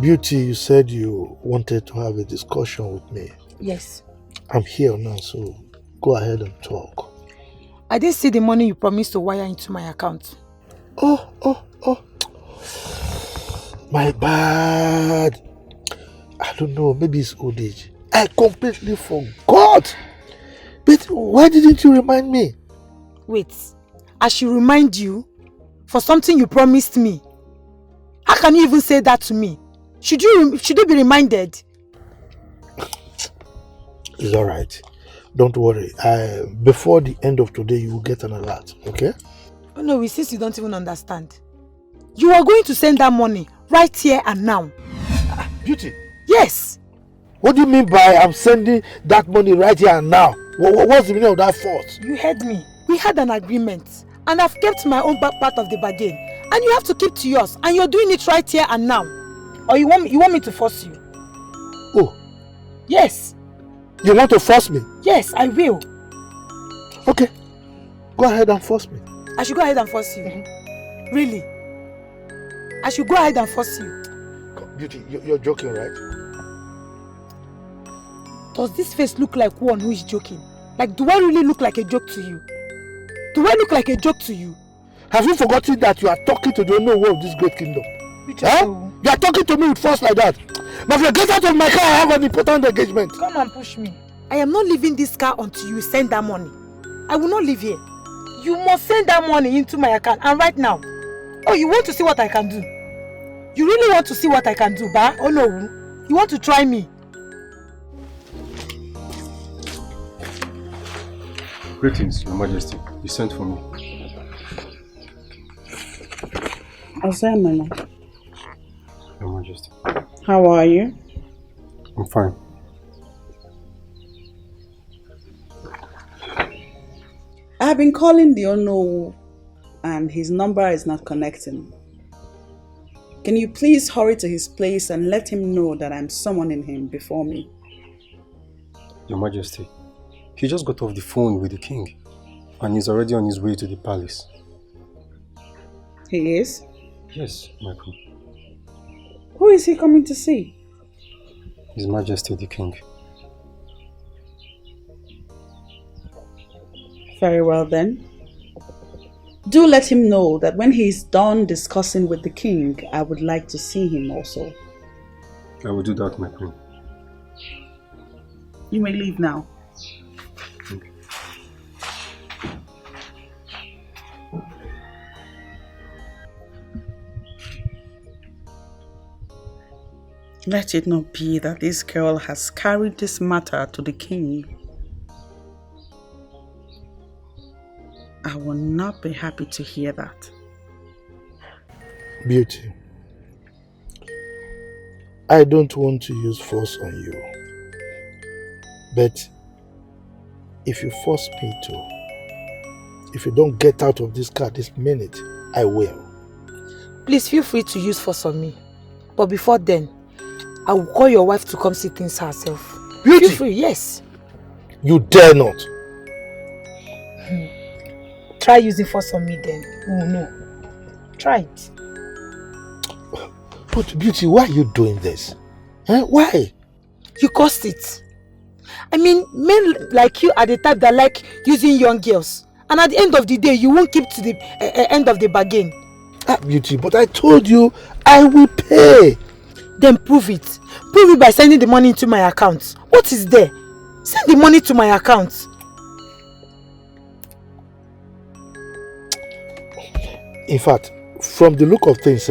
Beauty, you said you wanted to have a discussion with me. Yes. I'm here now, so go ahead and talk. I didn't see the money you promised to wire into my account. Oh. My bad. I don't know, maybe it's old age. I completely forgot. But why didn't you remind me? Wait, I should remind you for something you promised me. How can you even say that to me? Should you be reminded? It's alright. Don't worry. Before the end of today, you will get an alert, okay? Oh no, since you don't even understand. You are going to send that money right here and now. Beauty? Yes. What do you mean by I'm sending that money right here and now? What's the meaning of that force? You heard me. We had an agreement and I've kept my own part of the bargain. And you have to keep to yours. And you're doing it right here and now. Or you want me to force you? Oh. Yes. You want to force me? Yes, I will. Okay. Go ahead and force me. I should go ahead and force you? Really? I should go ahead and force you? Beauty, you're joking, right? Does this face look like one who is joking? Like, do I really look like a joke to you? Do I look like a joke to you? Have you forgotten that you are talking to the owner of this great kingdom? Huh? You are talking to me with force like that. Now if you get out of my car, I have an important engagement. Come and push me. I am not leaving this car until you send that money. I will not leave here. You must send that money into my account and right now. Oh, you want to see what I can do? You really want to see what I can do, ba? Oh no. You want to try me? Greetings, Your Majesty. You sent for me. Osemana, Your Majesty. how are you? I'm fine. I've been calling the Ono and his number is not connecting. Can you please hurry to his place and let him know that I'm summoning him before me? Your Majesty, he just got off the phone with the king and he's already on his way to the palace. He is? Yes, my queen. Who is he coming to see? His Majesty the King. Very well then. Do let him know that when he is done discussing with the king, I would like to see him also. I will do that, my queen. You may leave now. Let it not be that this girl has carried this matter to the king. I will not be happy to hear that. Beauty, I don't want to use force on you. But if you force me to, if you don't get out of this car this minute, I will. Please feel free to use force on me. But before then, I will call your wife to come see things herself. Beauty! Feel free, yes. You dare not. Try using force on me then. Oh no. Try it. But Beauty, why are you doing this? Why? You caused it. I mean, men like you are the type that like using young girls. And at the end of the day, you won't keep to the end of the bargain. Beauty, but I told you I will pay. Then prove it. Prove it by sending the money into my account. What is there? Send the money to my account. In fact, from the look of things,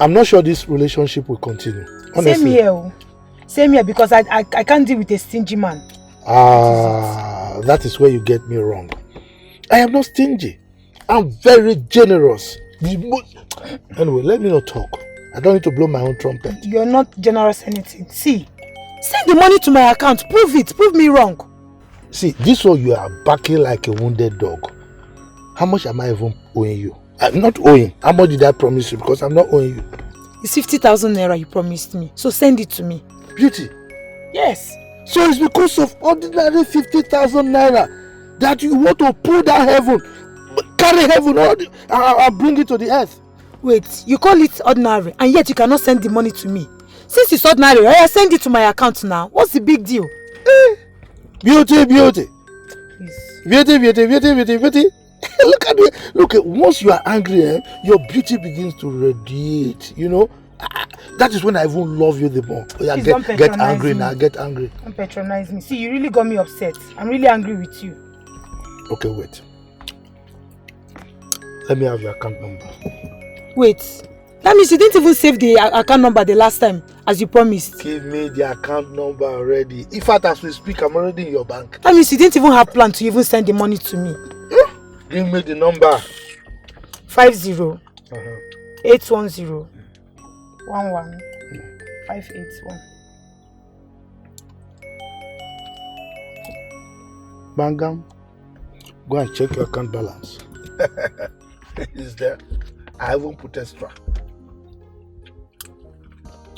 I'm not sure this relationship will continue. Honestly. Same here. Same here, because I can't deal with a stingy man. That is where you get me wrong. I am not stingy. I'm very generous. Anyway, let me not talk. I don't need to blow my own trumpet. You're not generous anything. See, send the money to my account. Prove it. Prove me wrong. See, this one you are barking like a wounded dog. How much am I even owing you? I'm not owing. How much did I promise you? Because I'm not owing you. It's 50,000 naira you promised me. So send it to me. Beauty? Yes. So it's because of ordinary 50,000 naira that you want to pull down heaven, carry heaven and bring it to the earth? Wait, you call it ordinary and yet you cannot send the money to me. Since it's ordinary, I send it to my account now. What's the big deal? Beauty, beauty. Please. Beauty. Look at it. Look, once you are angry, your beauty begins to radiate, you know. That is when I even love you the more. Yeah, get angry now, get angry. Don't patronize me. See, you really got me upset. I'm really angry with you. Okay, wait. Let me have your account number. Wait. That means you didn't even save the account number the last time, as you promised. Give me the account number already. In fact, as we speak, I'm already in your bank. That means you didn't even have plan to even send the money to me. Give me the number. 50 810 11 581. Bangam, go and check your account balance. Is there? I haven't put extra.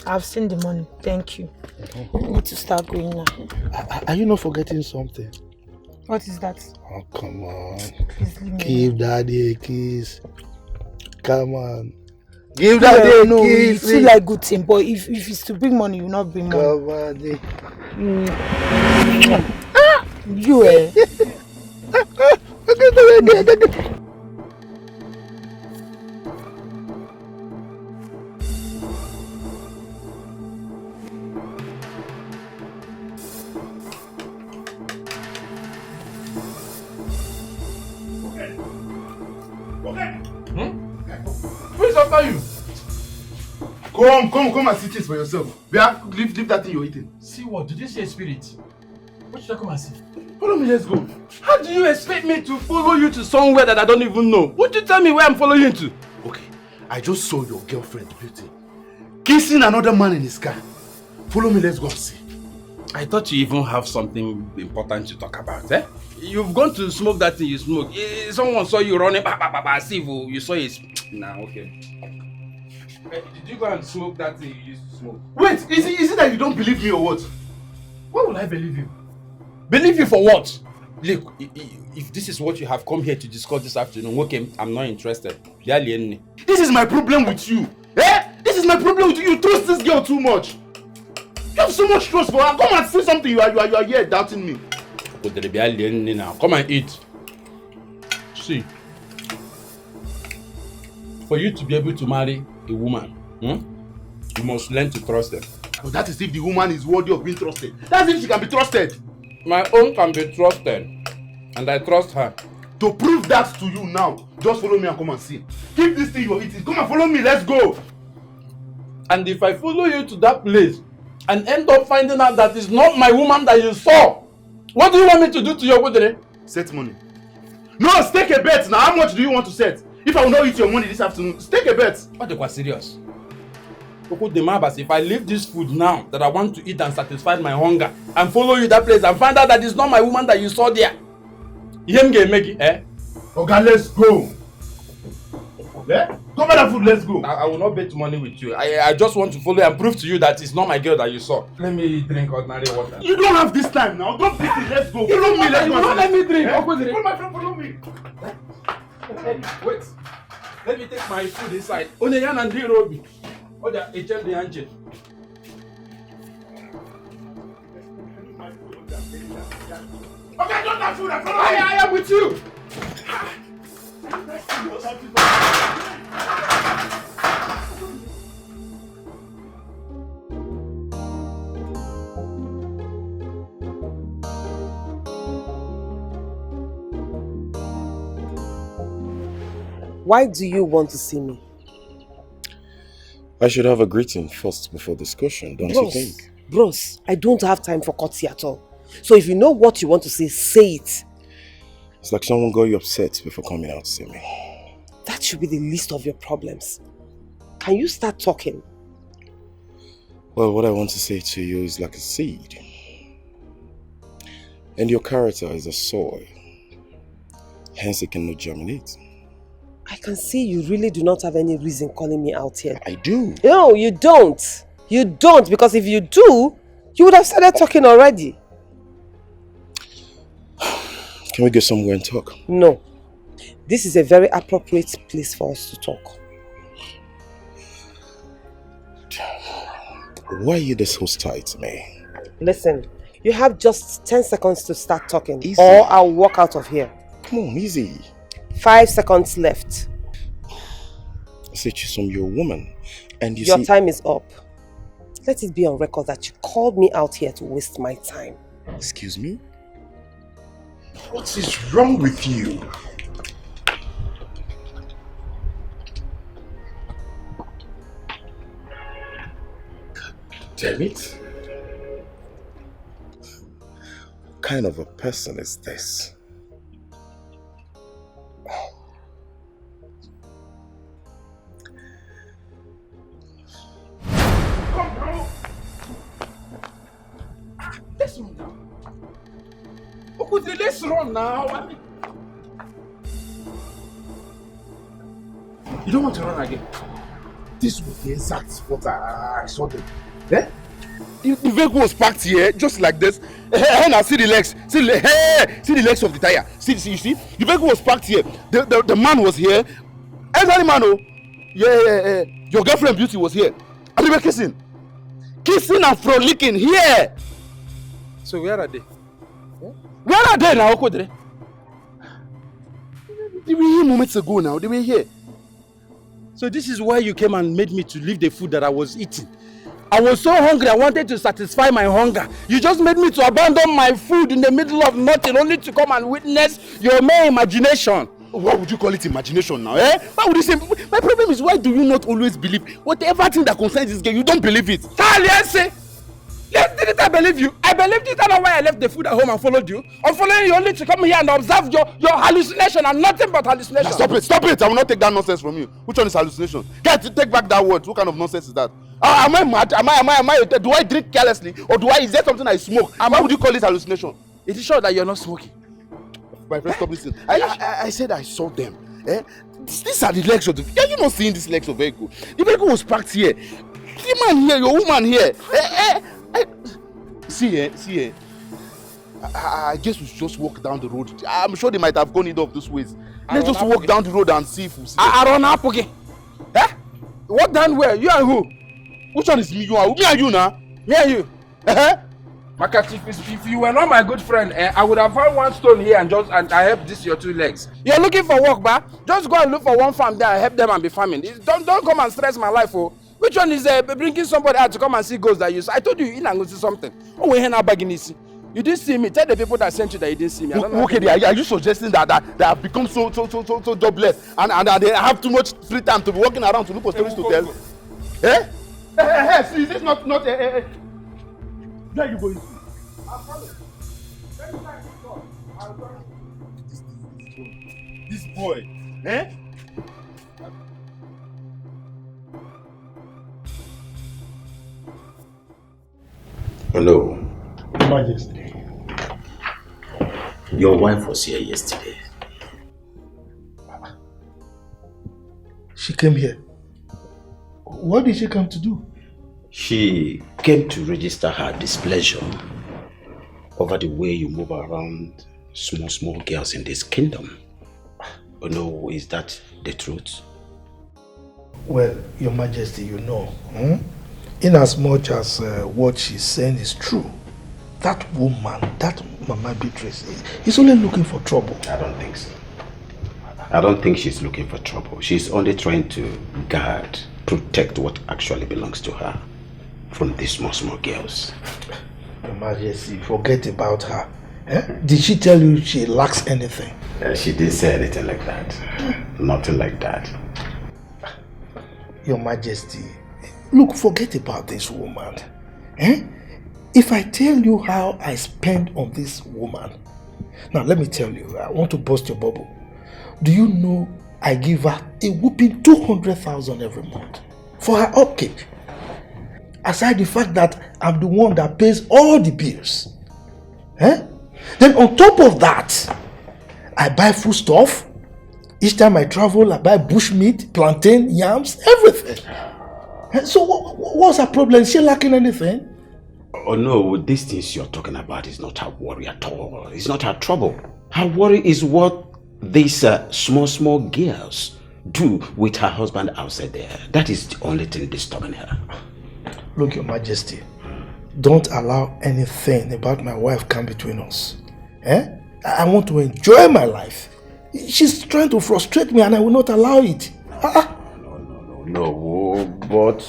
I've seen the money. Thank you. I need to start going now. Are you not forgetting something? What is that? Oh, come on. Please leave me. Give daddy a kiss. Come on. Give daddy a kiss. You feel like good thing, but if it's to bring money, you will not bring money. Come on. You eh? Who is after you? Come and see this for yourself. Leave that thing you're eating. See what? Did you see a spirit? What should I come and see? Follow me, let's go. How do you expect me to follow you to somewhere that I don't even know? Would you tell me where I'm following you to? Okay, I just saw your girlfriend, Beauty, kissing another man in his car. Follow me, let's go and see. I thought you even have something important to talk about, eh? You've gone to smoke that thing you smoke. Someone saw you running, see you saw it. Nah, okay. Did you go and smoke that thing you used to smoke? Wait, is it that you don't believe me or what? Why would I believe you? Believe you for what? Look, if this is what you have come here to discuss this afternoon, okay, I'm not interested. This is my problem with you. Eh? This is my problem with you. You trust this girl too much. You have so much trust for her. Come and say something. You are here doubting me. Come and eat. See, for you to be able to marry a woman, you must learn to trust them. But that is if the woman is worthy of being trusted. That's if she can be trusted. My own can be trusted, and I trust her. To prove that to you now, just follow me and come and see. Keep this thing you're eating. Come and follow me. Let's go. And if I follow you to that place and end up finding out that it's not my woman that you saw, what do you want me to do to your woman? Set money. No, stake a bet. Now, how much do you want to set? If I will not eat your money this afternoon, stake a bet. What, they were serious? If I leave this food now that I want to eat and satisfy my hunger and follow you that place and find out that it's not my woman that you saw there, eh? Okay, let's go. Yeah? Cover that food, let's go. I will not bet money with you. I just want to follow and prove to you that it's not my girl that you saw. Let me drink ordinary water. You don't have this time now. Don't beat it, let's go. Follow me, let's go. Don't let me drink. Follow my friend, follow me. Wait. Let me take my food inside. Oneyan and Robi. Oh, they HM the engine. Okay, don't have food. I am with you. Why do you want to see me? I should have a greeting first before discussion, don't you think? Bros, I don't have time for courtesy at all. So if you know what you want to say it. It's like someone got you upset before coming out to see me. That should be the least of your problems. Can you start talking? Well, what I want to say to you is like a seed. And your character is a soil. Hence it cannot germinate. I can see you really do not have any reason calling me out here. I do. No, you don't. You don't, because if you do, you would have started talking already. Can we get somewhere and talk? No. This is a very appropriate place for us to talk. Why are you this hostile to me? Listen, you have just 10 seconds to start talking. Easy. Or I'll walk out of here. Come on, easy. 5 seconds left. I said Chisom, you're a woman. And Your time is up. Let it be on record that you called me out here to waste my time. Excuse me? What is wrong with you? Damn it. What kind of a person is this? Come, bro. Let's run now. Okudre, let's run now. You don't want to run again? This was the exact spot I saw them. Eh? The vehicle was parked here, just like this. Hey, now see the legs. See the legs of the tire. See, you see? The vehicle was parked here. The man was here. Elderly man, oh. Yeah. Your girlfriend Beauty was here. And they were kissing. Kissing and frolicking here. So where are they? Where are they now, Okodre? They were here moments ago now. They were here. So this is why you came and made me to leave the food that I was eating. I was so hungry, I wanted to satisfy my hunger. You just made me to abandon my food in the middle of nothing only to come and witness your mere imagination. What would you call it imagination now, eh? Why would you say? My problem is, why do you not always believe whatever thing that concerns this girl, you don't believe it? Yes, didn't I believe you? I believed it, that's why I left the food at home and followed you. I'm following you only to come here and observe your hallucination and nothing but hallucination. Now stop it! I will not take that nonsense from you. Which one is hallucination? Get take back that word. What kind of nonsense is that? Am I mad? Am I? Do I drink carelessly, or is there something I smoke? Why would you call it hallucination? It is sure that you're not smoking. My friend, stop listening. I said I saw them. Eh? These are the legs of the. Are you not seeing these legs of vehicle? The vehicle was parked here. The man here, your woman here. See here. I guess we should just walk down the road. I'm sure they might have gone it off those ways. Let's just walk down the road and see if we see. I run up again. Eh? Walk down where? You and who? Which one is me? You are me and you now? Me and you. Makati, if you were not my good friend, I would have found one stone here and I help this your two legs. You're looking for work, ba? Just go and look for one farm there and help them and be farming. Don't come and stress my life, oh. Which one is bringing somebody out to come and see ghosts that you saw? I told you, you didn't see something. Oh, we're not bagging this. You didn't see me. Tell the people that sent you that you didn't see me. Okay, are you suggesting that I've become so jobless and they have too much free time to be walking around to look for stories to tell? Eh? See, is this not where are you going? I'm coming. This boy, eh? Hello. Majesty. Your wife was here yesterday. She came here. What did she come to do? She came to register her displeasure over the way you move around small girls in this kingdom. Oh no, is that the truth? Well, Your Majesty, you know, in as much as what she's saying is true, that woman, that Mama Beatrice, is only looking for trouble. I don't think so. I don't think she's looking for trouble. She's only trying to guard, protect what actually belongs to her from these small girls. Your Majesty, forget about her. Did she tell you she lacks anything? She didn't say anything like that. Nothing like that. Your Majesty, look, forget about this woman. If I tell you how I spend on this woman, now let me tell you, I want to burst your bubble. Do you know I give her a whooping 200,000 every month for her upkeep? Aside the fact that I'm the one that pays all the bills. Then on top of that, I buy food stuff. Each time I travel, I buy bushmeat, plantain, yams, everything. So what's her problem? Is she lacking anything? Oh no, these things you're talking about is not her worry at all. It's not her trouble. Her worry is what these small girls do with her husband outside there. That is the only thing disturbing her. Look, Your Majesty, don't allow anything about my wife come between us. I want to enjoy my life. She's trying to frustrate me and I will not allow it. No, but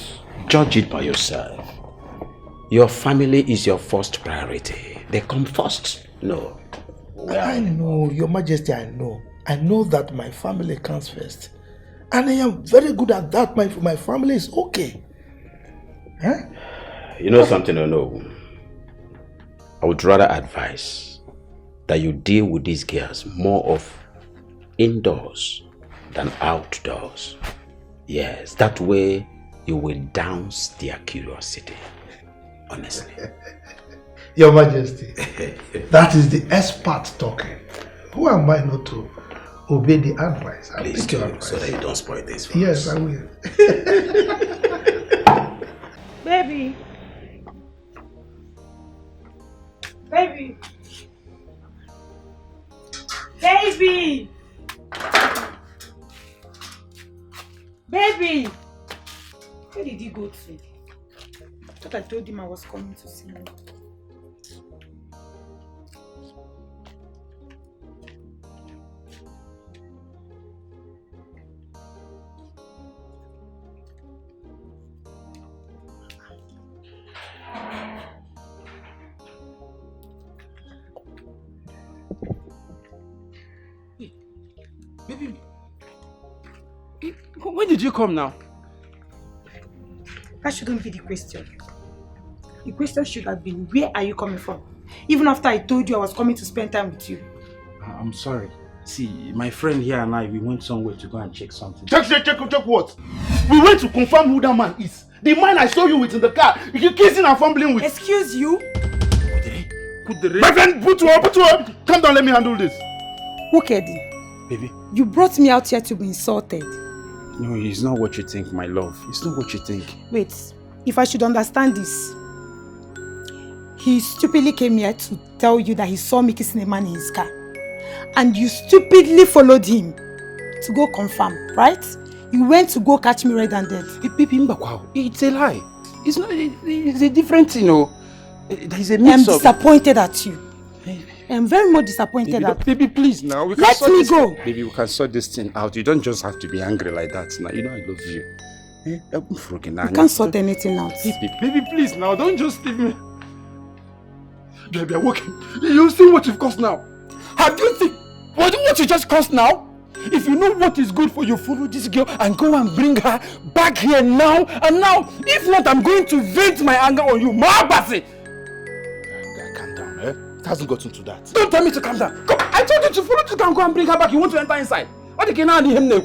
judge it by yourself. Your family is your first priority. They come first. No. I know, Your Majesty, I know. I know that my family comes first. And I am very good at that. My family is okay. You know something or no? I would rather advise that you deal with these girls more of indoors than outdoors. Yes, that way you will douse their curiosity. Honestly. Your Majesty, that is the expert talking. Who am I not to obey the advice? Please do, so that you don't spoil this for Yes, us. I will. Baby. Baby. Baby. Baby. Where did he go to? I thought I told him I was coming to see him. Baby, when did you come now? That shouldn't be the question. The question should have been, where are you coming from? Even after I told you I was coming to spend time with you. I'm sorry. See, my friend here and I, we went somewhere to go and check something. Check what? We went to confirm who that man is. The man I saw you with in the car. You kissing and fumbling with. Excuse you? My friend, put her up. Come down, let me handle this. Wokedi, Baby. you brought me out here to be insulted. No, it's not what you think, my love. It's not what you think. Wait, if I should understand this, he stupidly came here to tell you that he saw me kissing a man in his car. And you stupidly followed him to go confirm, right? You went to go catch me red-handed. It's a lie. It's not. It's a different thing, you know. There's a I'm mix-up. disappointed at you. I am very much disappointed at you. Baby, please now. We can Let sort me this go. Baby, we can sort this thing out. You don't just have to be angry like that now. You know I love you. You can't sort anything out. Baby, please now. Don't just leave me. Baby, I'm working. You see what you've caused now. Have you seen what you just caused now? If you know what is good for you, follow this girl and go and bring her back here now and now. If not, I'm going to vent my anger on you. Mahabasi! Calm down, eh? It hasn't gotten to that. Don't tell me to calm down. Come, I told you to follow this girl and go and bring her back. You want to enter inside. What the can I him now?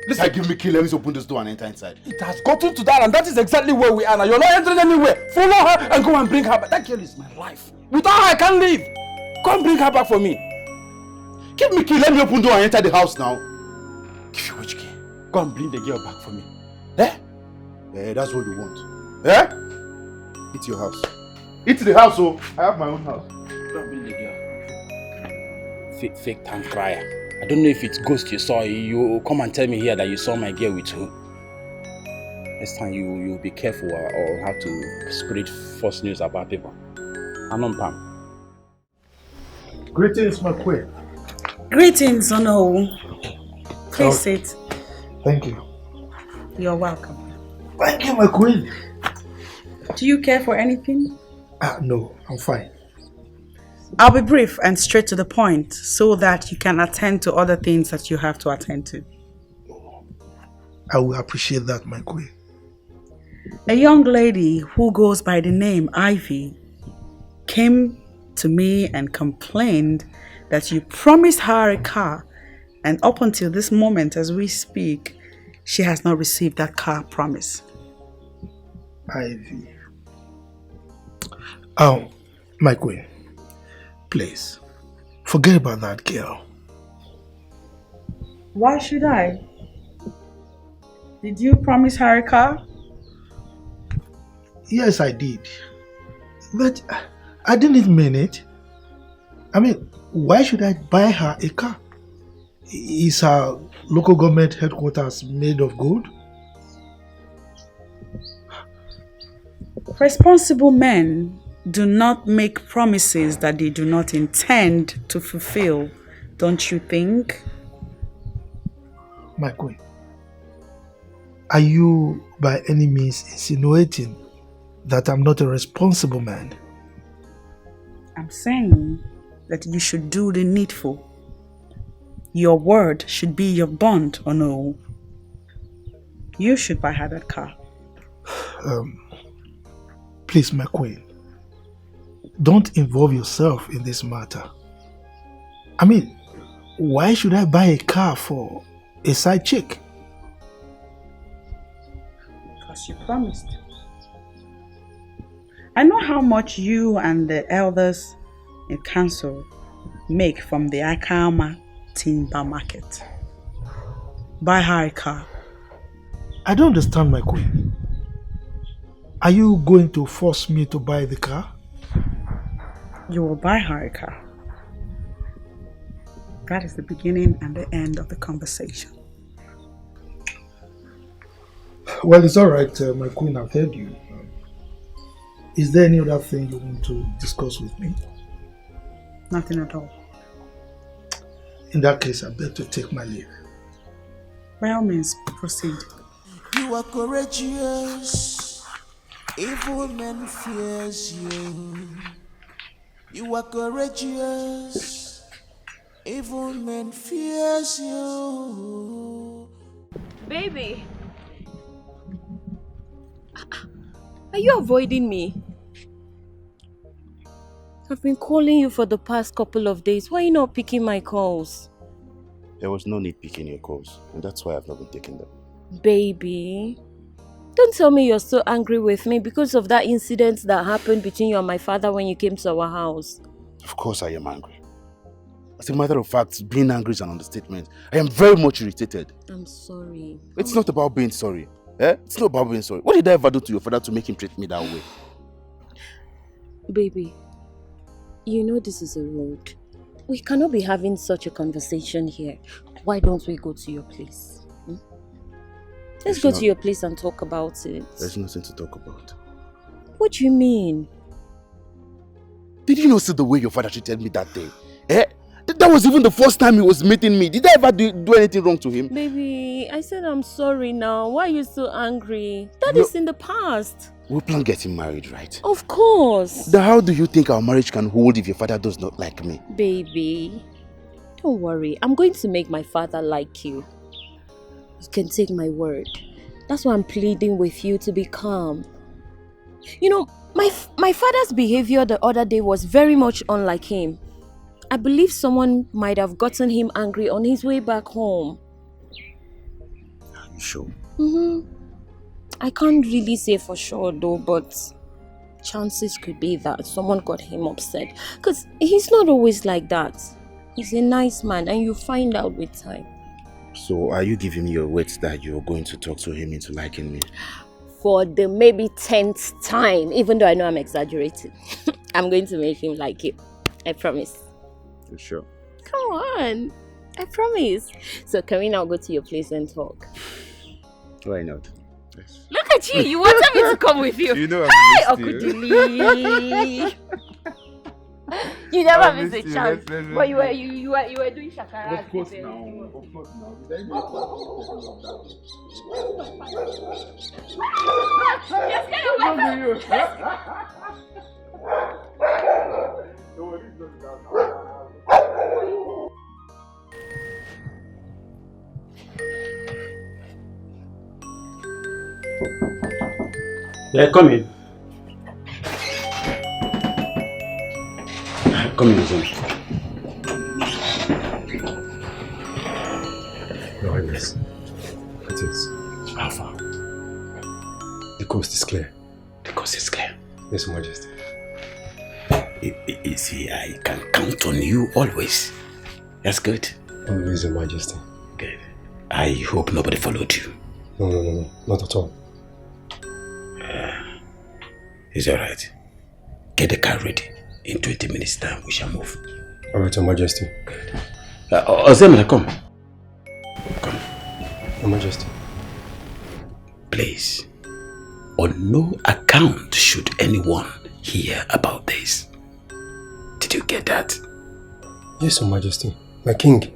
Listen, give me key. Let me open this door and enter inside. It has gotten to that, and that is exactly where we are now. You're not entering anywhere. Follow her and go and bring her back. That girl is my life. Without her, I can't live. Come bring her back for me. Give me key. Let me open door and enter the house now. Give you which key? Go and bring the girl back for me. Eh? Eh, that's what you want. Eh? It's your house. It's the house, oh. I have my own house. Don't bring the girl. Fake tank crier. I don't know if it's ghost you saw. You come and tell me here that you saw my girl with who. Next time you'll be careful or have to spread false news about people. Anon Pam. Greetings, my queen. Greetings, Ono. Please sit. Thank you. You're welcome. Thank you, my queen. Do you care for anything? No, I'm fine. I'll be brief and straight to the point so that you can attend to other things that you have to attend to. I will appreciate that, my queen. A young lady who goes by the name Ivy came to me and complained that you promised her a car, and up until this moment as we speak, she has not received that car promise. Ivy. My queen, please, forget about that girl. Why should I? Did you promise her a car? Yes, I did. But I didn't mean it. I mean, why should I buy her a car? Is her local government headquarters made of gold? Responsible men do not make promises that they do not intend to fulfill, don't you think? My queen, are you by any means insinuating that I'm not a responsible man? I'm saying that you should do the needful. Your word should be your bond, or no? You should buy her that car. Please, my queen, don't involve yourself in this matter. I mean, why should I buy a car for a side chick? Because you promised. I know how much you and the elders in council make from the Akama timber market. Buy her a car. I don't understand, my queen. Are you going to force me to buy the car? You will buy her a car. That is the beginning and the end of the conversation. Well, it's alright, my queen, I've heard you. Is there any other thing you want to discuss with me? Nothing at all. In that case, I beg to take my leave. By all means, proceed. You are courageous. Evil men fears you. You are courageous. Evil men fears you. Baby. Are you avoiding me? I've been calling you for the past couple of days. Why are you not picking my calls? There was no need picking your calls, and that's why I've not been taking them. Baby, don't tell me you're so angry with me because of that incident that happened between you and my father when you came to our house. Of course I am angry. As a matter of fact, being angry is an understatement. I am very much irritated. I'm sorry. It's not about being sorry. It's not about being sorry. What did I ever do to your father to make him treat me that way? Baby, you know this is a road. We cannot be having such a conversation here. Why don't we go to your place? Let's go to your place and talk about it. There's nothing to talk about. What do you mean? Did you not see the way your father treated me that day? That was even the first time he was meeting me. Did I ever do anything wrong to him? Baby, I said I'm sorry now. Why are you so angry? That is in the past. We plan getting married, right? Of course. Then how do you think our marriage can hold if your father does not like me? Baby, don't worry. I'm going to make my father like you. You can take my word. That's why I'm pleading with you to be calm. You know, my father's behavior the other day was very much unlike him. I believe someone might have gotten him angry on his way back home. Are you sure? I can't really say for sure though, but chances could be that someone got him upset. Because he's not always like that. He's a nice man and you find out with time. So are you giving me your words that you're going to talk to him into liking me? For the maybe 10th time, even though I know I'm exaggerating. I'm going to make him like you. I promise. You sure? Come on. I promise. So can we now go to your place and talk? Why not? Yes. Look at you. You wanted me to come with you. You know Hi, I've missed you. Okudili. You never I've missed a missed you. chance. Let's But you were doing shakara. Of course now. Of course now. Yes, get away from Yeah, come in. Come in, son. Your Highness, it is. How far? The coast is clear. The coast is clear. Yes, Your Majesty. You see, I can count on you always. That's good. Always, Your Majesty. Good. I hope nobody followed you. No, not at all. It's alright. Get the car ready. In 20 minutes time, we shall move. Alright, Your Majesty. Ozemena, come. Come. Your Majesty. Please, on no account should anyone hear about this. Did you get that? Yes, Your Majesty. My king,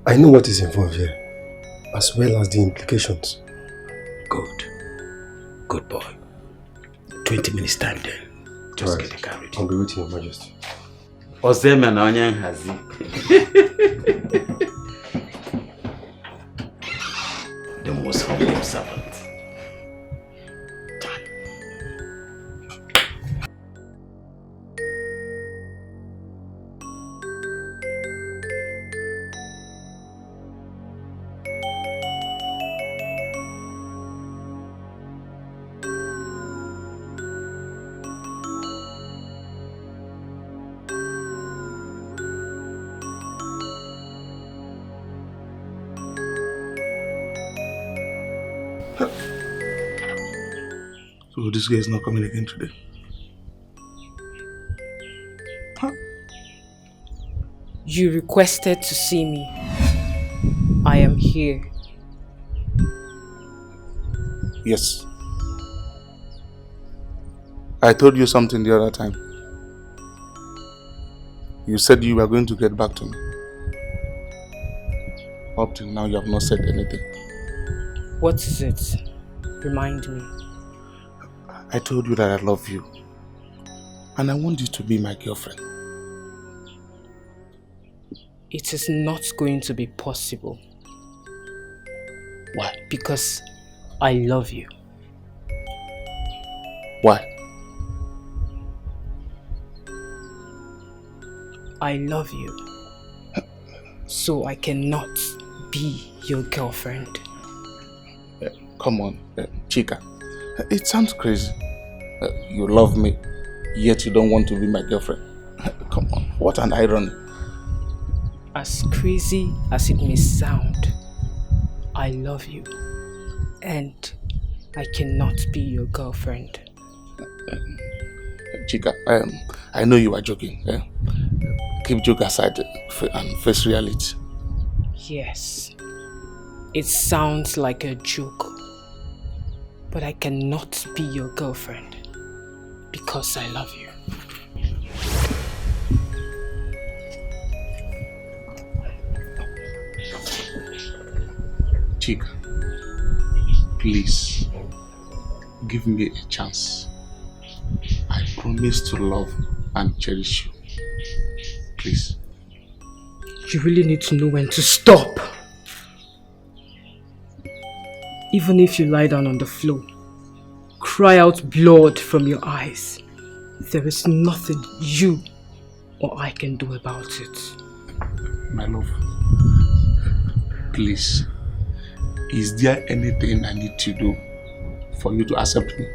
I know what is involved here, as well as the implications. Good. Good boy. 20 minutes time then. Just right. Get the car ready. I'll be with you, Your Majesty. Ozemena onye nhazi. The most humble servant. So this guy is not coming again today. Huh? You requested to see me. I am here. Yes. I told you something the other time. You said you were going to get back to me. Up till now, you have not said anything. What is it? Remind me. I told you that I love you. And I want you to be my girlfriend. It is not going to be possible. Why? Because I love you. Why? I love you. So I cannot be your girlfriend. Come on, Chica. It sounds crazy. You love me, yet you don't want to be my girlfriend. Come on, what an irony. As crazy as it may sound, I love you. And I cannot be your girlfriend. Chica, I know you are joking. Keep joke aside and face reality. Yes, it sounds like a joke. But I cannot be your girlfriend because I love you. Chica, please, give me a chance. I promise to love and cherish you. Please. You really need to know when to stop. Even if you lie down on the floor, cry out blood from your eyes, there is nothing you or I can do about it. My love, please, is there anything I need to do for you to accept me?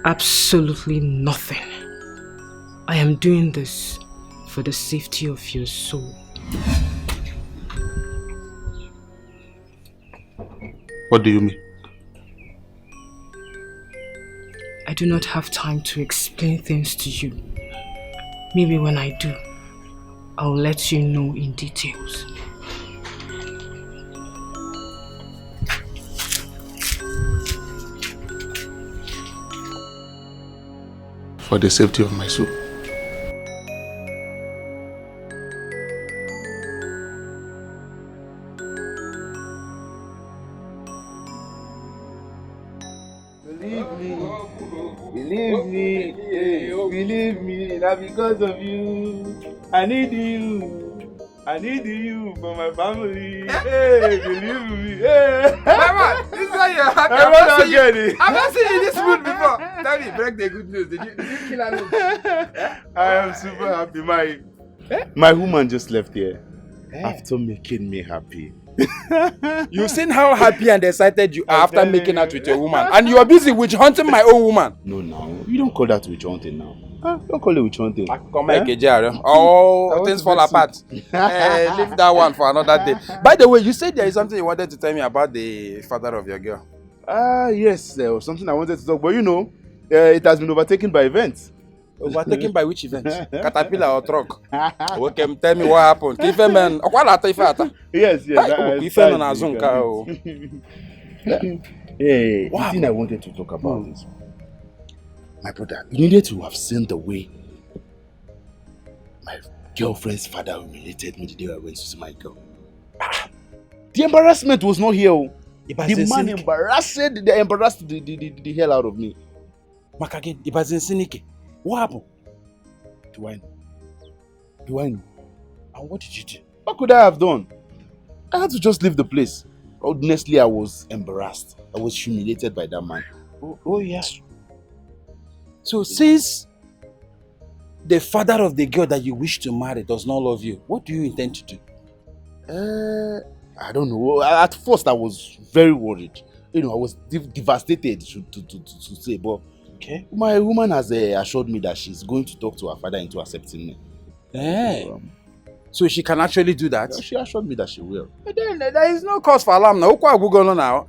Absolutely nothing. I am doing this for the safety of your soul. What do you mean? I do not have time to explain things to you. Maybe when I do, I'll let you know in details. For the safety of my soul. Believe me, now because of you, I need you for my family. Hey, believe me. Hey. Mama, this is why you're happy. I've not seen you in this mood before. Tell me, break the good news. Did you kill her? I am super happy. My woman just left here after making me happy. You've seen how happy and excited you are after making out with your woman, and you are busy witch hunting my own woman. No, you don't call that witch hunting now. Don't call it witch hunting. Things fall apart. Leave that one for another day. By the way, you said there is something you wanted to tell me about the father of your girl. Yes, there was something I wanted to talk, but it has been overtaken by events. Overtaken by which event? Caterpillar or truck? Okay, tell me what happened. Yes. The Wow. thing I wanted to talk about is, my brother, you needed to have seen the way my girlfriend's father humiliated me the day I went to see my girl. The embarrassment was not here. The man embarrassed the hell out of me. Makagin, Ibazinsinike. What happened? Do I know? And what did you do? What could I have done? I had to just leave the place. Honestly, I was embarrassed. I was humiliated by that man. Oh yes. So since the father of the girl that you wish to marry does not love you, what do you intend to do? I don't know. At first, I was very worried. I was devastated to say, but okay. My woman has assured me that she's going to talk to her father into accepting me. So she can actually do that? Yeah, she assured me that she will. But then there is no cause for alarm now. What Google now?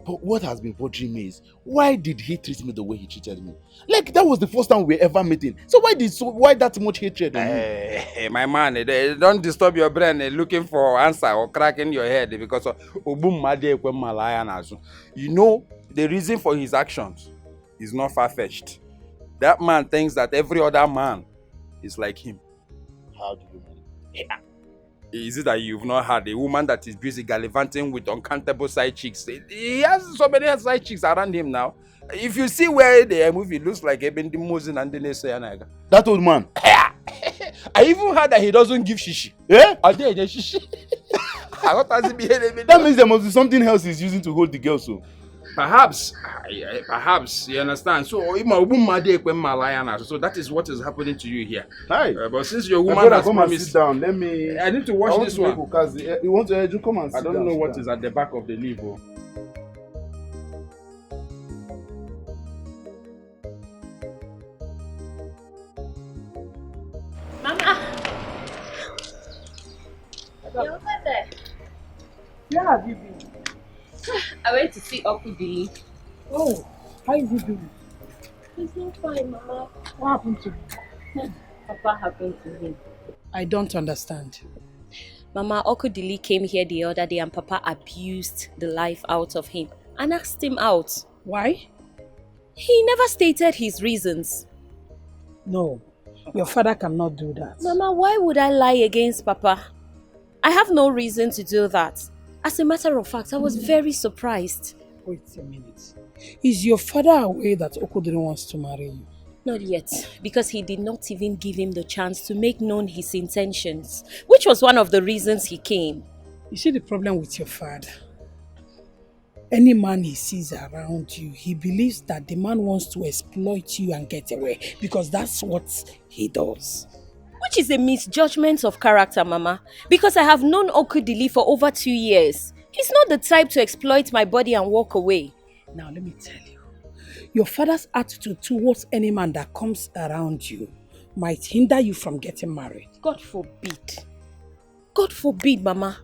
But what has been bothering me is, why did he treat me the way he treated me? Like, that was the first time we were ever meeting. So why that much hatred on you? Hey, my man, don't disturb your brain looking for answer or cracking your head because of you know, the reason for his actions is not far-fetched. That man thinks that every other man is like him. How do you mean? Yeah. Is it that you've not had a woman that is busy gallivanting with uncountable side chicks? He has so many side chicks around him now. If you see where the movie looks like Ebendi Mosin and Denise. That old man. I even heard that he doesn't give shishi. Yeah? Are there any shishi? That means there must be something else he's using to hold the girl, so. Perhaps, you understand. So that is what is happening to you here. Hi. But since your woman has come promised, and sit down. Let me. I need to watch this one. You want to come and sit down? I don't know what is at the back of the leaf. Mama, you're over there. Where have you been? I went to see Okudili. Oh, how is he doing? He's not fine, Mama. What happened to him? Papa happened to him. I don't understand. Mama, Okudili came here the other day and Papa abused the life out of him and asked him out. Why? He never stated his reasons. No, your father cannot do that. Mama, why would I lie against Papa? I have no reason to do that. As a matter of fact, I was very surprised. Wait a minute. Is your father aware that Okudili wants to marry you? Not yet, because he did not even give him the chance to make known his intentions, which was one of the reasons he came. You see the problem with your father? Any man he sees around you, he believes that the man wants to exploit you and get away, because that's what he does. Which is a misjudgment of character, Mama, because I have known Okudili for over 2 years. He's not the type to exploit my body and walk away. Now let me tell you, your father's attitude towards any man that comes around you might hinder you from getting married. God forbid. God forbid, Mama.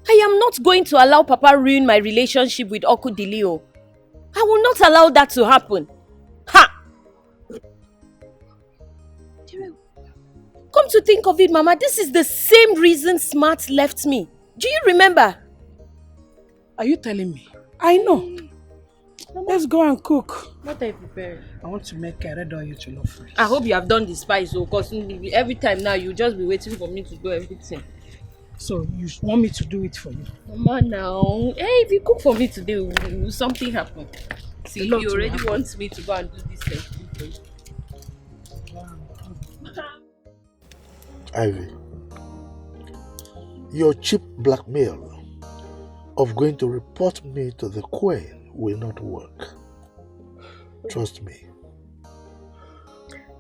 I am not going to allow Papa ruin my relationship with Okudili. I will not allow that to happen. Ha! Come to think of it, Mama, this is the same reason Smart left me. Do you remember? Are you telling me? I know. Mama. Let's go and cook. What are you preparing? I want to make a red oil jollof rice. I hope you have done the spice, because every time now you just be waiting for me to do everything. So you want me to do it for you? Mama, now. Hey, if you cook for me today, will something happen? See, you already want me to go and do this thing for you. Ivy, your cheap blackmail of going to report me to the Queen will not work. Trust me.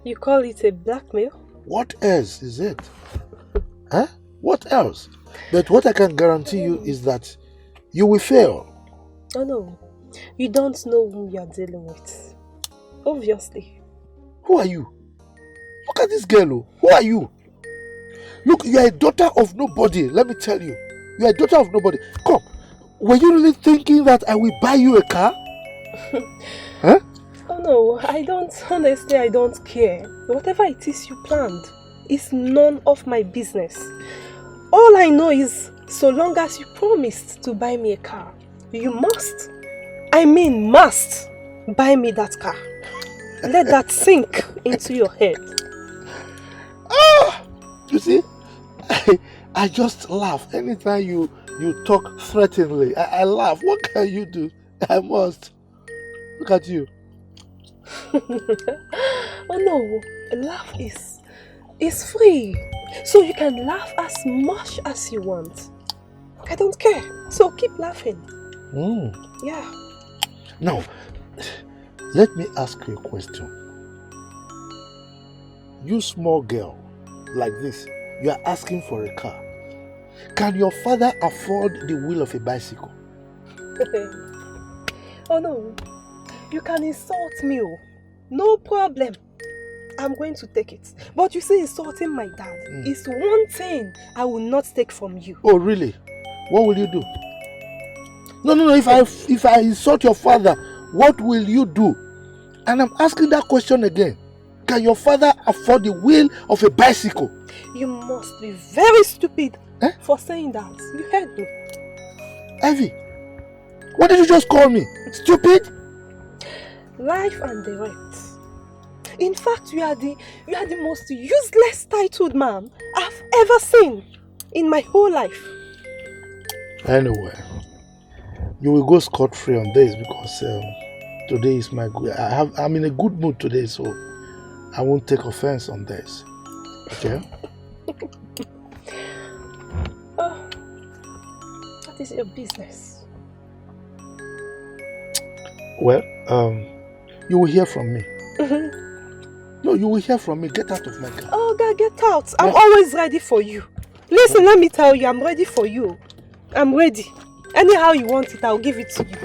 You call it a blackmail? What else is it? Huh? What else? But what I can guarantee you is that you will fail. Oh no, you don't know whom you are dealing with. Obviously. Who are you? Look at this girl. Who are you? Look, you are a daughter of nobody. Let me tell you. You are a daughter of nobody. Come. Were you really thinking that I will buy you a car? Huh? Oh no, honestly, I don't care. Whatever it is you planned is none of my business. All I know is, so long as you promised to buy me a car, you must buy me that car. Let that sink into your head. Ah! You see, I just laugh anytime you talk threateningly. I laugh. What can you do? I must. Look at you. Oh no, laugh is free. So you can laugh as much as you want. I don't care. So keep laughing. Yeah. Now, let me ask you a question. You small girl like this, you are asking for a car. Can your father afford the wheel of a bicycle? Oh no, you can insult me. No problem. I'm going to take it. But you see, insulting my dad is one thing I will not take from you. Oh really? What will you do? No. If I insult your father, what will you do? And I'm asking that question again. Can your father afford the wheel of a bicycle? You must be very stupid for saying that. You heard me. Ivy, what did you just call me? Stupid? Life and direct. In fact, you are the most useless titled man I've ever seen in my whole life. Anyway, you will go scot-free on this because today is my good. I'm in a good mood today, so I won't take offense on this. Okay? Oh, what is your business? Well, you will hear from me. No, you will hear from me. Get out of my car. Oh, God, get out. I'm always ready for you. Listen, let me tell you, I'm ready for you. I'm ready. Anyhow you want it, I'll give it to you.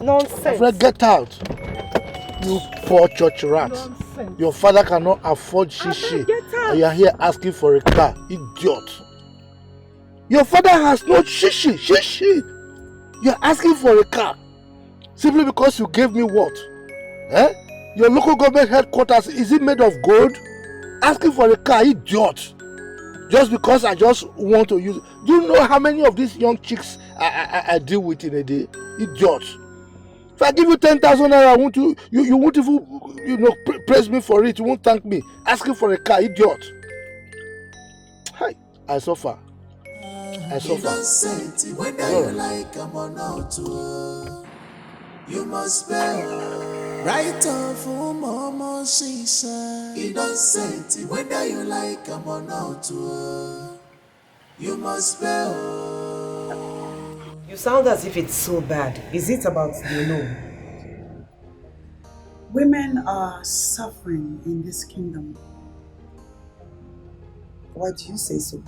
Nonsense. Fred, get out. You poor church rat. Nonsense. Your father cannot afford shishi. And you are here asking for a car. Idiot. Your father has no shishi. You are asking for a car. Simply because you gave me what? Your local government headquarters, is it made of gold? Asking for a car, idiot. Just because I just want to use it. Do you know how many of these young chicks I deal with in a day? Idiot. If I give you 10,000 naira, you won't even praise me for it. You won't thank me. Asking for a car, idiot. Hi, I suffer. Whether you like I'm or not, you must bear. Right off mama she said, innocent, whether you like I'm or not, you must bear. You sound as if it's so bad. Is it about the no? Women are suffering in this kingdom. Why do you say so?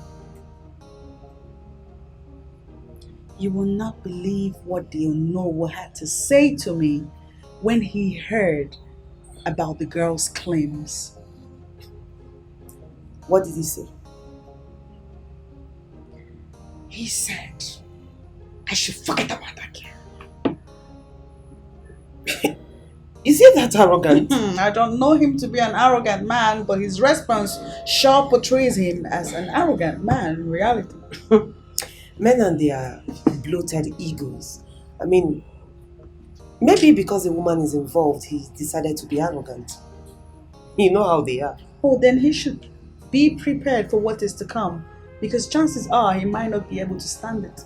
You will not believe what the Onowo had to say to me when he heard about the girl's claims. What did he say? He said I should forget about that girl. Is he that arrogant? I don't know him to be an arrogant man, but his response sure portrays him as an arrogant man in reality. Men and their bloated egos. I mean, maybe because a woman is involved, he decided to be arrogant. You know how they are. Oh, then he should be prepared for what is to come, because chances are he might not be able to stand it.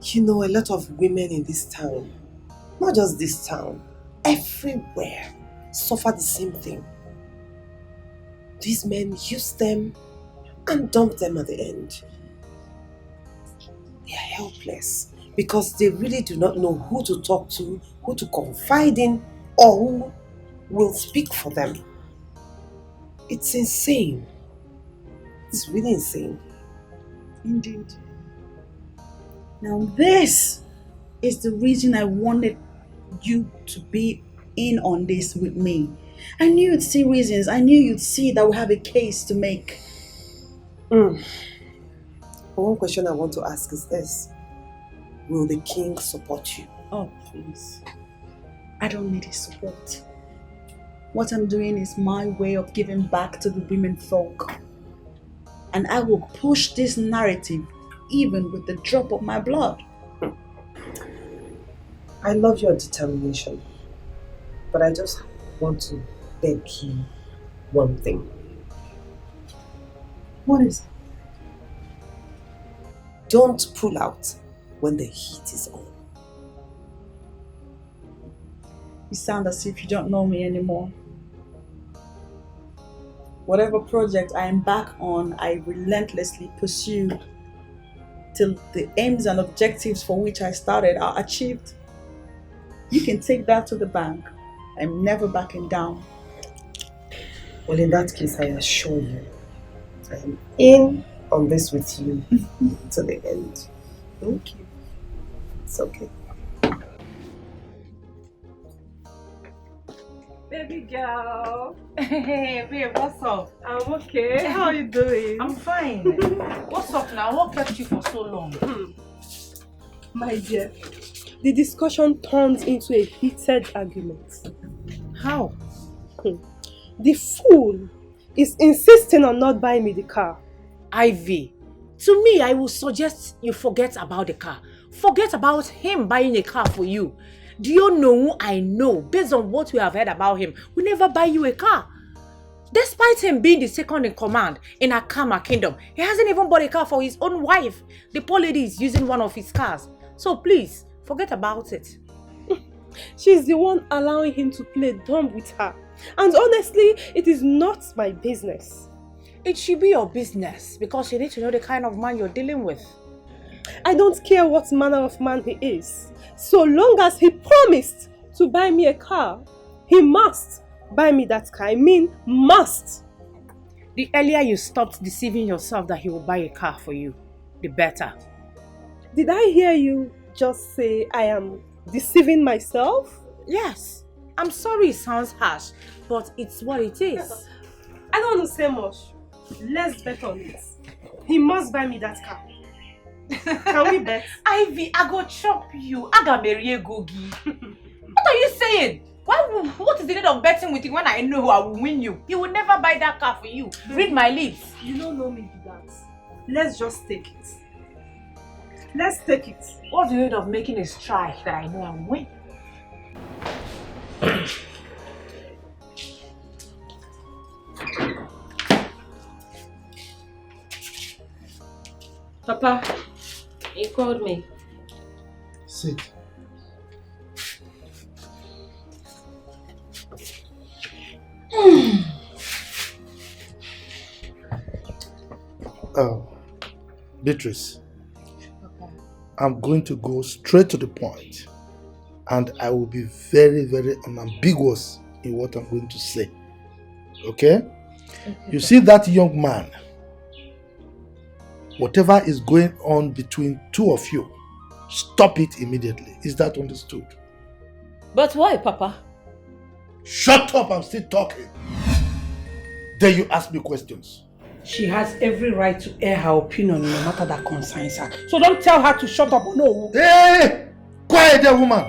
You know, a lot of women in this town, not just this town, everywhere, suffer the same thing. These men use them and dump them at the end. They are helpless because they really do not know who to talk to, who to confide in, or who will speak for them. It's insane. It's really insane. Indeed. Now this is the reason I wanted you to be in on this with me. I knew you'd see reasons. I knew you'd see that we have a case to make. But one question I want to ask is this. Will the king support you? Oh, please. I don't need his support. What I'm doing is my way of giving back to the women folk. And I will push this narrative even with the drop of my blood. I love your determination. But I just want to beg you one thing. What is it? Don't pull out when the heat is on. You sound as if you don't know me anymore. Whatever project I embark on, I relentlessly pursue till the aims and objectives for which I started are achieved. You can take that to the bank. I'm never backing down. Well, in that case, I assure you, I am in on this with you to the end. Thank you. It's okay. Baby girl. Hey, babe, what's up? I'm okay. How are you doing? I'm fine. What's up now? What kept you for so long? My dear, the discussion turned into a heated argument. How? The fool is insisting on not buying me the car. Ivy, to me, I would suggest you forget about the car. Forget about him buying a car for you. Do you know who I know, based on what we have heard about him, will never buy you a car? Despite him being the second in command in Akama Kingdom, he hasn't even bought a car for his own wife. The poor lady is using one of his cars. So please, forget about it. She's the one allowing him to play dumb with her. And honestly, it is not my business. It should be your business because you need to know the kind of man you're dealing with. I don't care what manner of man he is. So long as he promised to buy me a car, he must buy me that car. I mean, must. The earlier you stopped deceiving yourself that he will buy a car for you, the better. Did I hear you just say I am deceiving myself? Yes. I'm sorry it sounds harsh, but it's what it is. I don't want to say much. Let's bet on it. He must buy me that car. Can we bet? Ivy, I go chop you. I got marry Gogi. What are you saying? What is the need of betting with you when I know I will win you? He will never buy that car for you. Read my lips. You don't know me to that. Let's just take it. Let's take it. What's the need of making a strike that I know I will win? Papa, he called me. Sit. Beatrice, I'm going to go straight to the point, and I will be very, very unambiguous in what I'm going to say. Okay? You see that young man, whatever is going on between two of you, stop it immediately. Is that understood? But why, Papa? Shut up, I'm still talking. Then you ask me questions. She has every right to air her opinion no matter that concerns her. So don't tell her to shut up. No. Hey! Quiet there, woman.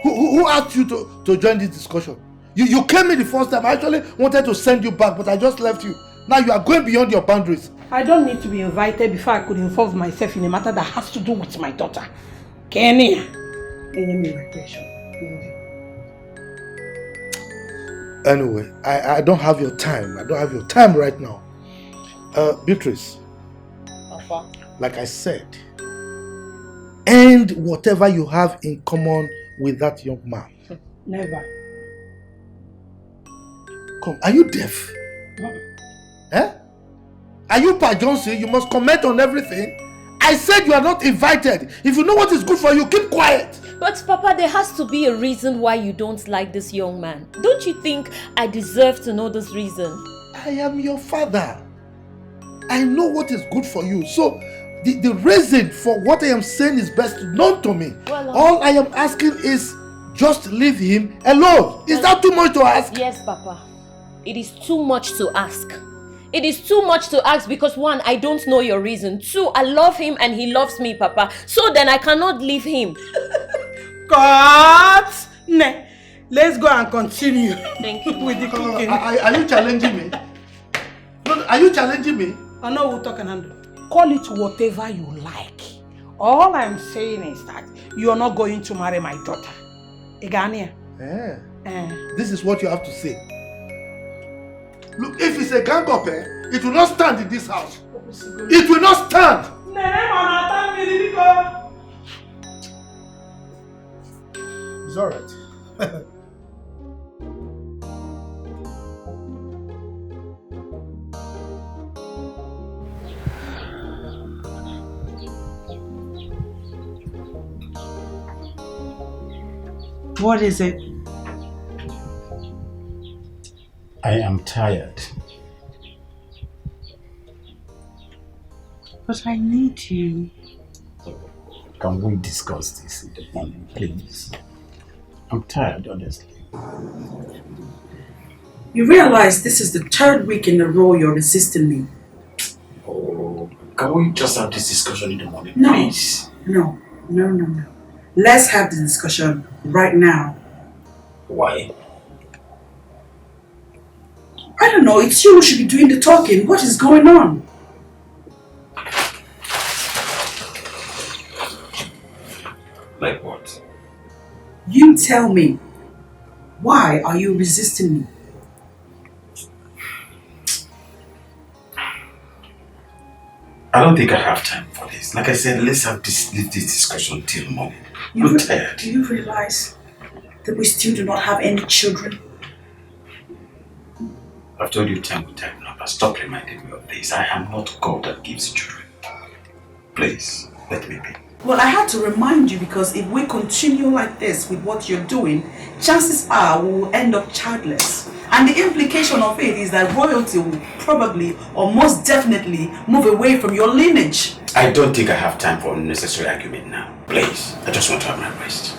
Who asked you to join this discussion? You came in the first time. I actually wanted to send you back, but I just left you. Now you are going beyond your boundaries. I don't need to be invited before I could involve myself in a matter that has to do with my daughter. Kenny. Anyway, I don't have your time. I don't have your time right now. Beatrice, Papa. like I said, end whatever you have in common with that young man. Never. Come, are you deaf? No. Eh? Are you Pa Johnson? You must comment on everything. I said you are not invited. If you know what is good for you, keep quiet. But Papa, there has to be a reason why you don't like this young man. Don't you think I deserve to know this reason? I am your father. I know what is good for you. So the reason for what I am saying is best known to me. Well, all I am asking is just leave him alone. Is that too much to ask? Yes, Papa. It is too much to ask. It is too much to ask because 1, I don't know your reason. 2, I love him and he loves me, Papa. So then I cannot leave him. Cut! Ne. Let's go and continue. Thank you. With the cooking. Are you challenging me? No, are you challenging me? I know we'll talk and handle. Call it whatever you like. All I'm saying is that you're not going to marry my daughter. Igania. This is what you have to say. Look, if it's a gang up, it will not stand in this house. It will not stand. It's all right. What is it? I am tired. But I need you. Can we discuss this in the morning, please? I'm tired, honestly. You realize this is the 3rd week in a row you're resisting me. Oh, can we just have this discussion in the morning, No. please? No. No, no, no. Let's have the discussion right now. Why? I don't know, it's you who should be doing the talking. What is going on? Like what? You tell me. Why are you resisting me? I don't think I have time for this. Like I said, let's leave this discussion till morning. I'm tired. Do you realize that we still do not have any children? I've told you time and time now, but stop reminding me of this. I am not God that gives children. Please, let me be. Well, I had to remind you because if we continue like this with what you're doing, chances are we will end up childless. And the implication of it is that royalty will probably or most definitely move away from your lineage. I don't think I have time for unnecessary argument now. Please, I just want to have my rest.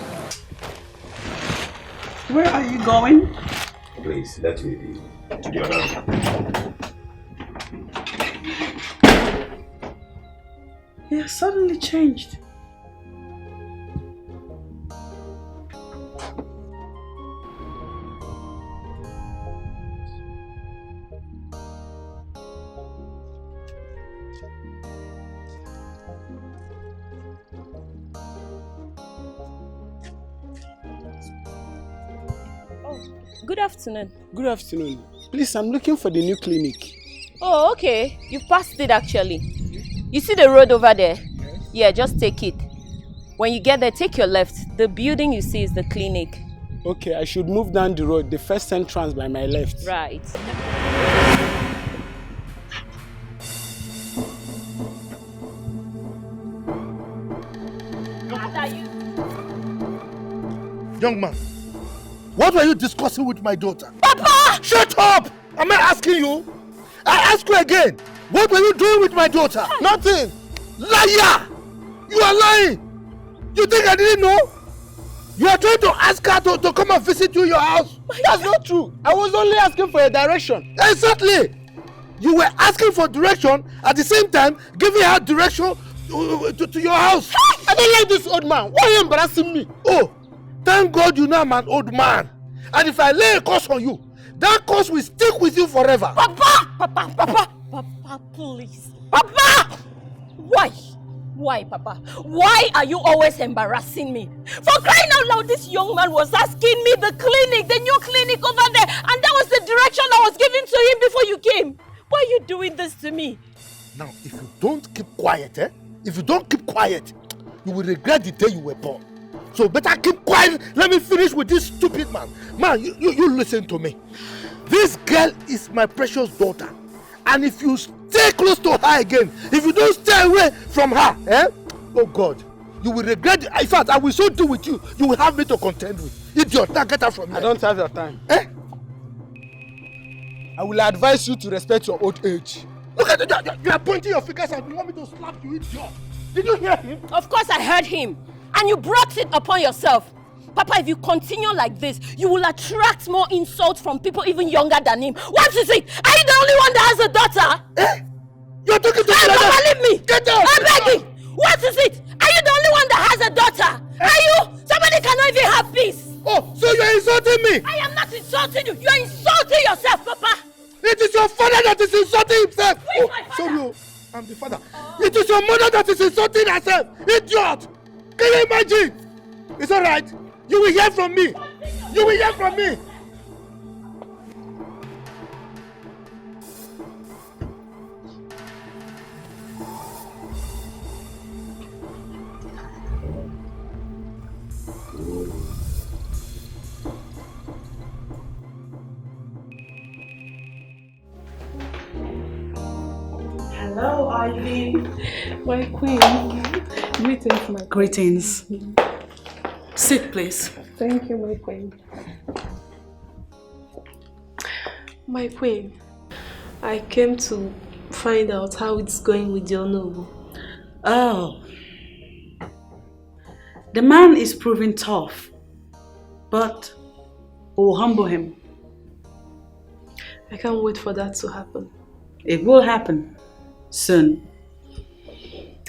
Where are you going? Please, let me be. To the other room. You suddenly changed. Good afternoon. Good afternoon. Please, I'm looking for the new clinic. Oh, okay. You've passed it actually. You see the road over there? Yeah, just take it. When you get there, take your left. The building you see is the clinic. Okay, I should move down the road, the first entrance by my left. Right. Young man, what were you discussing with my daughter? Papa! Shut up! Am I asking you? I ask you again. What were you doing with my daughter? Nothing. Liar! You are lying. You think I didn't know? You are trying to ask her to come and visit you in your house. That's not true. I was only asking for a direction. Exactly. You were asking for direction at the same time giving her direction to your house. I don't like this old man. Why are you embarrassing me? Oh, thank God you know I'm an old man. And if I lay a curse on you, that curse will stick with you forever. Papa! Papa, please. Papa! Why? Why, Papa? Why are you always embarrassing me? For crying out loud, this young man was asking me the clinic, the new clinic over there, and that was the direction I was giving to him before you came. Why are you doing this to me? Now, if you don't keep quiet, if you don't keep quiet, you will regret the day you were born. So better keep quiet. Let me finish with this stupid man. Man, you listen to me. This girl is my precious daughter. And if you stay close to her again, if you don't stay away from her, oh God, you will regret it. In fact, I will so do with you, you will have me to contend with. Idiot, now get out from here. I don't have your time. I will advise you to respect your old age. Look at that, you are pointing your fingers and you want me to slap you, idiot. Did you hear him? Of course I heard him. And you brought it upon yourself. Papa, if you continue like this, you will attract more insults from people even younger than him. What is it? Are you the only one that has a daughter? You're talking to me. Papa, leave me. Get out. I'm begging. What is it? Are you the only one that has a daughter? Are you? Somebody cannot even have peace. Oh, so you're insulting me? I am not insulting you. You are insulting yourself, Papa. It is your father that is insulting himself. Sorry, I'm the father. It is your mother that is insulting herself. Idiot. Can you imagine? It's all right. You will hear from me. You will hear from me. Hello, Ivy. My queen. Greetings, my queen. Greetings. Sit, please. Thank you, my queen. My queen, I came to find out how it's going with your noble. Oh. The man is proving tough, but we'll humble him. I can't wait for that to happen. It will happen soon.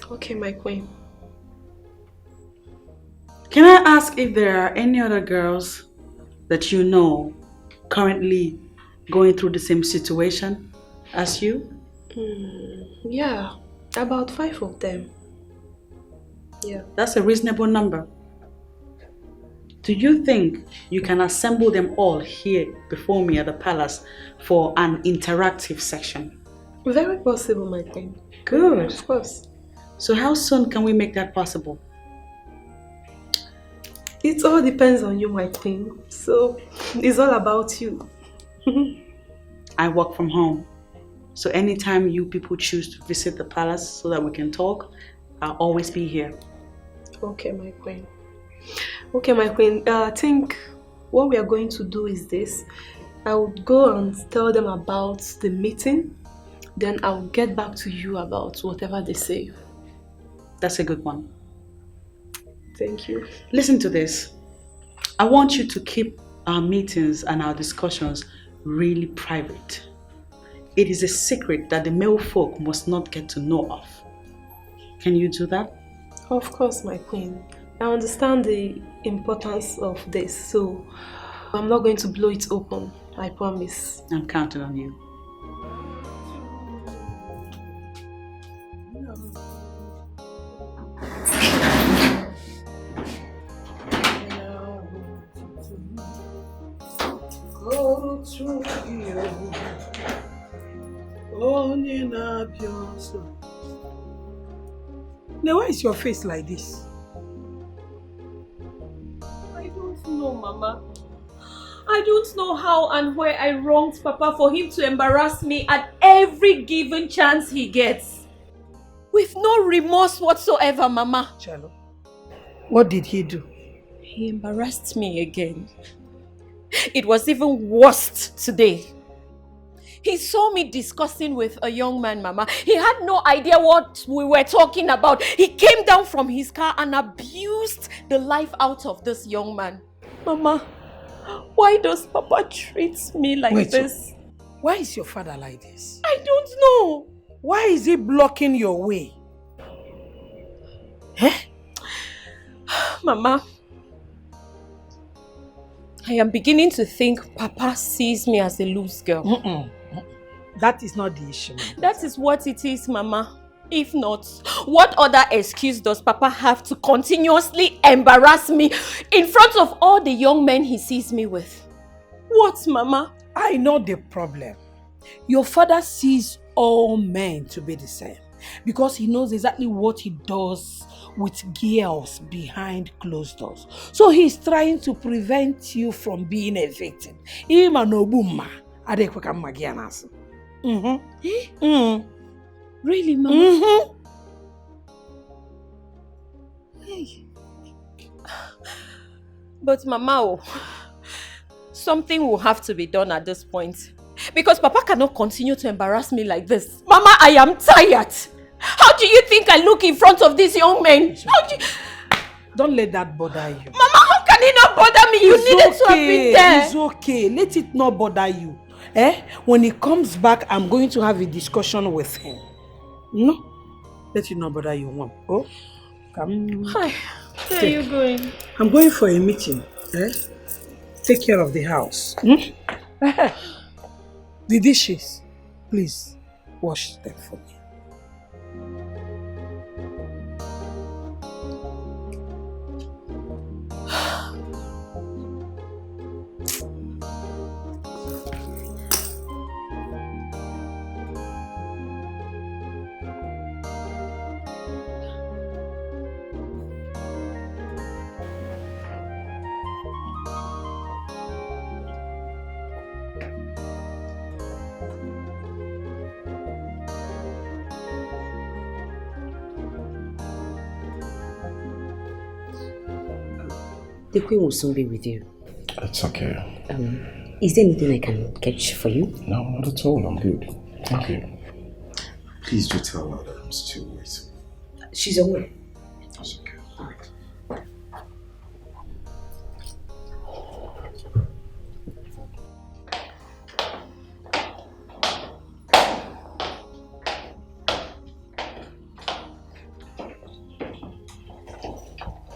Okay, my queen. Can I ask if there are any other girls that you know currently going through the same situation as you? Yeah, about 5 of them. Yeah. That's a reasonable number. Do you think you can assemble them all here before me at the palace for an interactive section? Very possible, my queen. Good. Of course. So how soon can we make that possible? It all depends on you, my queen. So it's all about you. I work from home. So anytime you people choose to visit the palace so that we can talk, I'll always be here. Okay, my queen. Okay, my queen. I think what we are going to do is this. I will go and tell them about the meeting. Then I'll get back to you about whatever they say. That's a good one. Thank you. Listen to this. I want you to keep our meetings and our discussions really private. It is a secret that the male folk must not get to know of. Can you do that? Of course, my queen. I understand the importance of this, so I'm not going to blow it open. I promise. I'm counting on you. Now, why is your face like this? I don't know, Mama. I don't know how and where I wronged Papa for him to embarrass me at every given chance he gets. With no remorse whatsoever, Mama. Chalo, what did he do? He embarrassed me again. It was even worse today. He saw me discussing with a young man, Mama. He had no idea what we were talking about. He came down from his car and abused the life out of this young man. Mama, why does Papa treat me like this? Why is your father like this? I don't know. Why is he blocking your way? Mama, I am beginning to think Papa sees me as a loose girl. That is not the issue. That is what it is, Mama. If not, what other excuse does Papa have to continuously embarrass me in front of all the young men he sees me with? What, Mama? I know the problem. Your father sees all men to be the same because he knows exactly what he does with girls behind closed doors. So he's trying to prevent you from being a victim. Really, Mama? Hey. But Mama, something will have to be done at this point. Because Papa cannot continue to embarrass me like this. Mama, I am tired. How do you think I look in front of these young men? Don't let that bother you. Mama, how can it not bother me? You needed to have been there. It's okay. Let it not bother you. When he comes back, I'm going to have a discussion with him. No? Let it not bother you, Mom. Oh? Come. Hi. Where are you going? I'm going for a meeting. Take care of the house. The dishes, please wash them for me. The queen will soon be with you. It's okay. Is there anything I can catch for you? No, not at all. I'm good. Thank you. Please do tell her that I'm still waiting. She's aware. That's okay.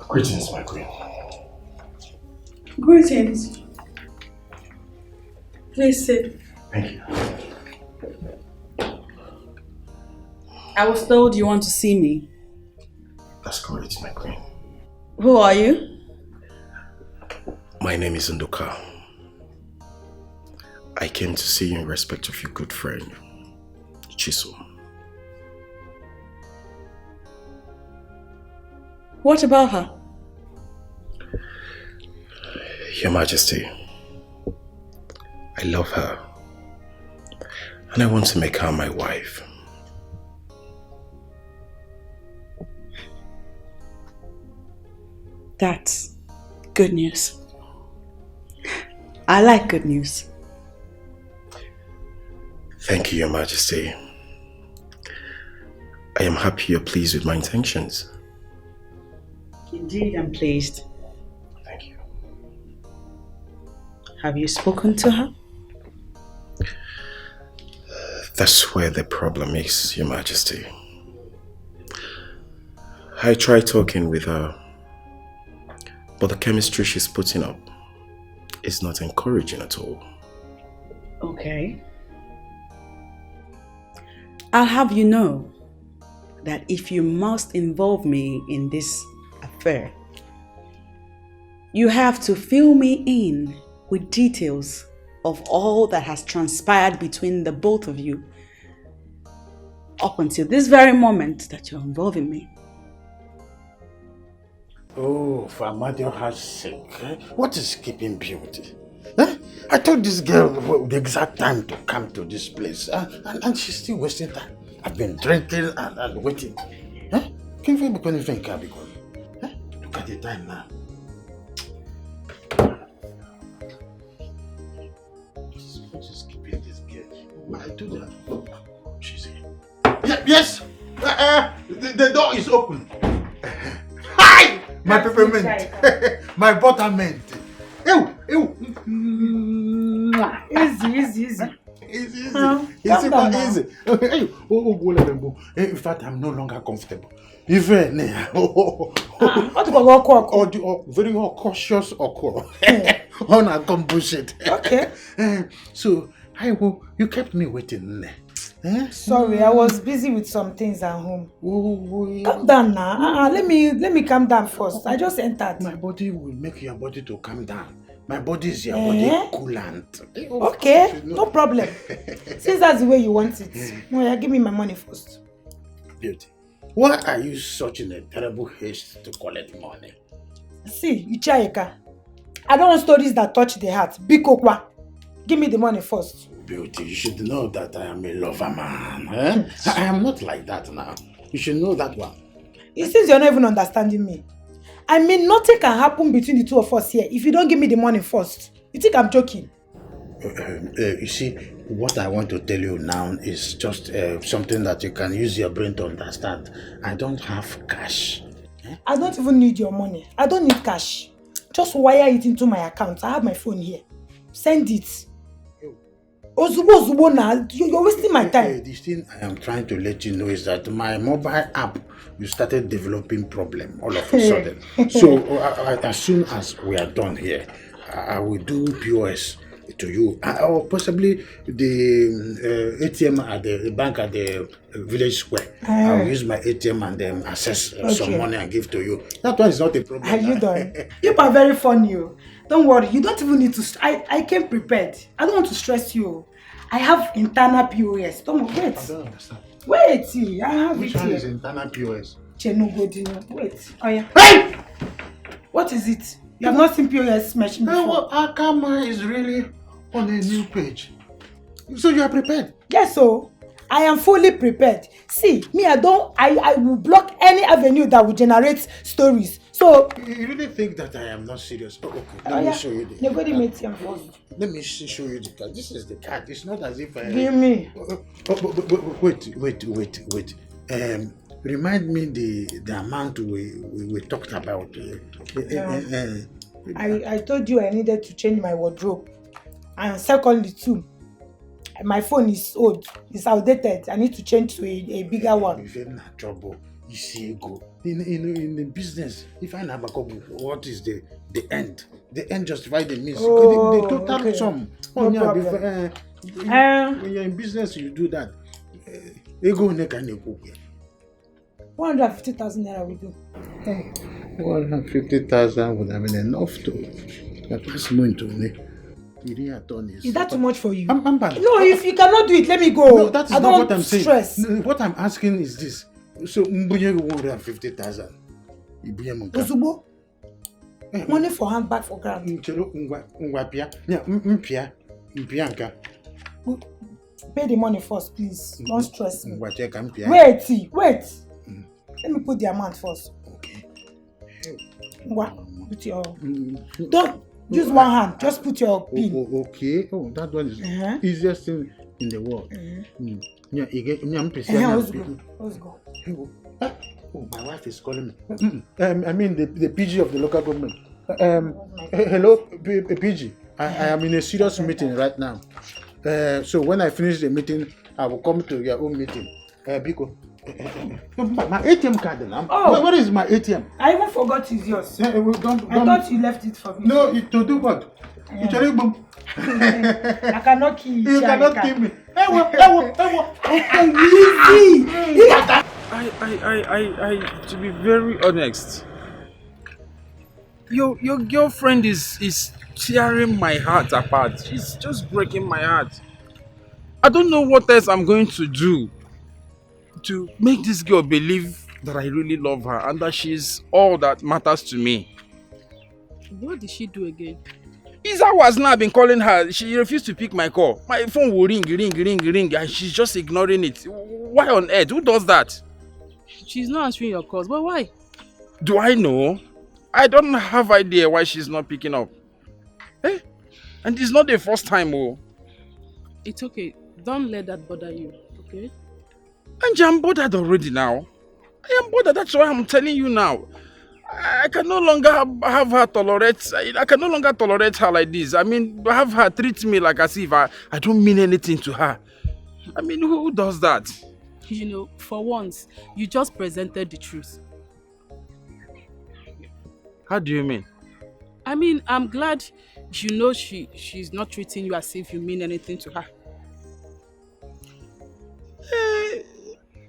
Greetings, my queen. Greetings. Please sit. Thank you. I was told you want to see me. That's correct, my queen. Who are you? My name is Nduka. I came to see you in respect of your good friend, Chiso. What about her? Your Majesty, I love her, and I want to make her my wife. That's good news. I like good news. Thank you, Your Majesty. I am happy you're pleased with my intentions. Indeed, I'm pleased. Thank you. Have you spoken to her? That's where the problem is, Your Majesty. I tried talking with her, but the chemistry she's putting up is not encouraging at all. Okay. I'll have you know that if you must involve me in this affair, you have to fill me in with details of all that has transpired between the both of you up until this very moment that you're involving me. Oh, for Amadioha's sake, what is keeping beauty? I told this girl the exact time to come to this place, and she's still wasting time. I've been drinking and waiting. Can you be anything? Look at the time now. What is keeping this girl? I told her. She's here. Yes! The door is open. Hi! My peppermint. My buttermint. Ew! Easy. Easy. Easy. In fact, I'm no longer comfortable. Even very cautious on a bullshit. Okay. So, you kept me waiting. Sorry, I was busy with some things at home. Calm down now. Let me calm down first. I just entered. My body will make your body to calm down. My body is your body coolant. Okay, no problem. Since that's the way you want it. No, give me my money first. Beauty, why are you such in a terrible haste to collect money? See, Ichayeka, I don't want stories that touch the heart. Bikokwa, give me the money first. Beauty, you should know that I am a lover man. I am not like that now. You should know that one. It seems you're not even understanding me. I mean, nothing can happen between the two of us here if you don't give me the money first. You think I'm joking? You see, what I want to tell you now is just something that you can use your brain to understand. I don't have cash. I don't even need your money. I don't need cash. Just wire it into my account. I have my phone here. Send it. Ozubo now, you're wasting my time. The thing I am trying to let you know is that my mobile app, you started developing problem all of a sudden. So as soon as we are done here, I will do POS to you, or possibly the ATM at the bank at the village square. I will use my ATM and then access some money and give to you. That one is not a problem. Are you done? You are very funny. Don't worry, you don't even need to. I came prepared. I don't want to stress you. I have internal POS. Don't wait. I don't understand. Wait, I have Which it one here. is internal POS? Wait. Oh yeah. Hey! What is it? You have not seen POS machine before. Akama is really on a new page. So you are prepared? Yes, so I am fully prepared. See, me, I will block any avenue that will generate stories. So you really think that I am not serious? Oh, okay. Let me show you the card. Let me show you the card. This is the card. It's not as if I... Give me. Wait. Remind me the amount we talked about. I told you I needed to change my wardrobe. And secondly too, my phone is old. It's outdated. I need to change to a bigger one. If you're in trouble, you see go. In the business, if I never go, what is the The end. The end justifies the means. Oh, the total okay. sum. No yeah, problem. When you're in business, you do that. Ego neck and ego. 150,000 naira will do. 150,000 would have been enough to pass more into me. Is that too much for you? I'm No, if you cannot do it, let me go. No, that is I not don't what I'm saying. stress. No, what I'm asking is this. So, Mbunye 150,000. Ozubo? Money for handbag for grant. Pay the money first, please. Don't stress me. Wait. Let me put the amount first. Okay. Put your... Don't use one hand. Just put your pin. Okay. Oh, that one is the easiest thing in the world. Let's go. Oh, my wife is calling me. I mean the PG of the local government. Hello, PG. I am in a serious meeting right now. So when I finish the meeting, I will come to your own meeting. Biko. My ATM card now. Oh, where is my ATM? I even forgot it's yours. I thought you left it for me. No, to do what? I cannot kill you. You cannot kill me. To be very honest, your girlfriend is tearing my heart apart. She's just breaking my heart. I don't know what else I'm going to do to make this girl believe that I really love her and that she's all that matters to me. What did she do again? Isa was now been calling her. She refused to pick my call. My phone will ring, and she's just ignoring it. Why on earth? Who does that? She's not answering your calls, but why? Do I know? I don't have idea why she's not picking up. And it's not the first time, oh. It's okay. Don't let that bother you, okay? Angie, I'm bothered already now. I am bothered. That's why I'm telling you now. I can no longer have her tolerate. I can no longer tolerate her like this. I mean, have her treat me like as if I don't mean anything to her. I mean, who does that? You know, for once, you just presented the truth. How do you mean? I mean, I'm glad you know she's not treating you as if you mean anything to her.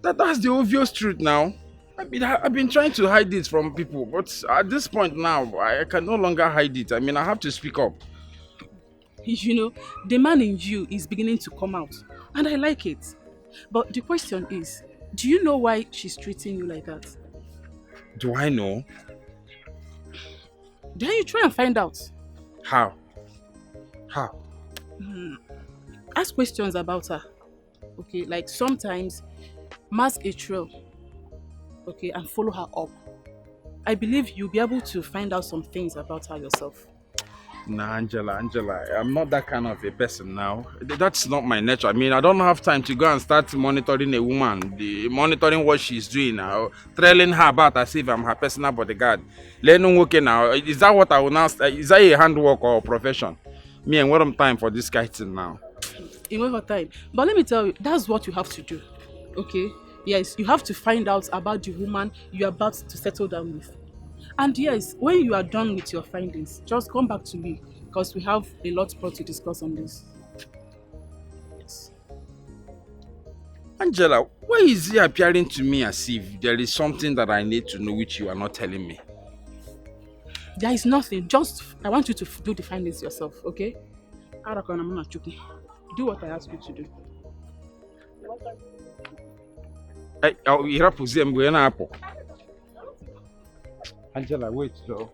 That's the obvious truth now. I mean, I've been trying to hide it from people, but at this point now, I can no longer hide it. I mean, I have to speak up. You know, the man in you is beginning to come out, and I like it. But the question is, do you know why she's treating you like that? Do I know? Then you try and find out. How? Ask questions about her. Okay, like sometimes mask a trail. Okay, and follow her up. I believe you'll be able to find out some things about her yourself. Nah, Angela, I'm not that kind of a person now. That's not my nature. I mean, I don't have time to go and start monitoring a woman, monitoring what she's doing now, trailing her about as if I'm her personal bodyguard. Learning working now. Is that what I will now? Is that a handwork or a profession? Me and what I'm time for this guy thing now. In what time? But let me tell you, that's what you have to do. Okay? Yes, you have to find out about the woman you're about to settle down with. And yes, when you are done with your findings, just come back to me because we have a lot more to discuss on this. Yes. Angela, why is it appearing to me as if there is something that I need to know which you are not telling me? There is nothing. Just, I want you to do the findings yourself, okay? Do what I ask you to do. Angela, wait, though.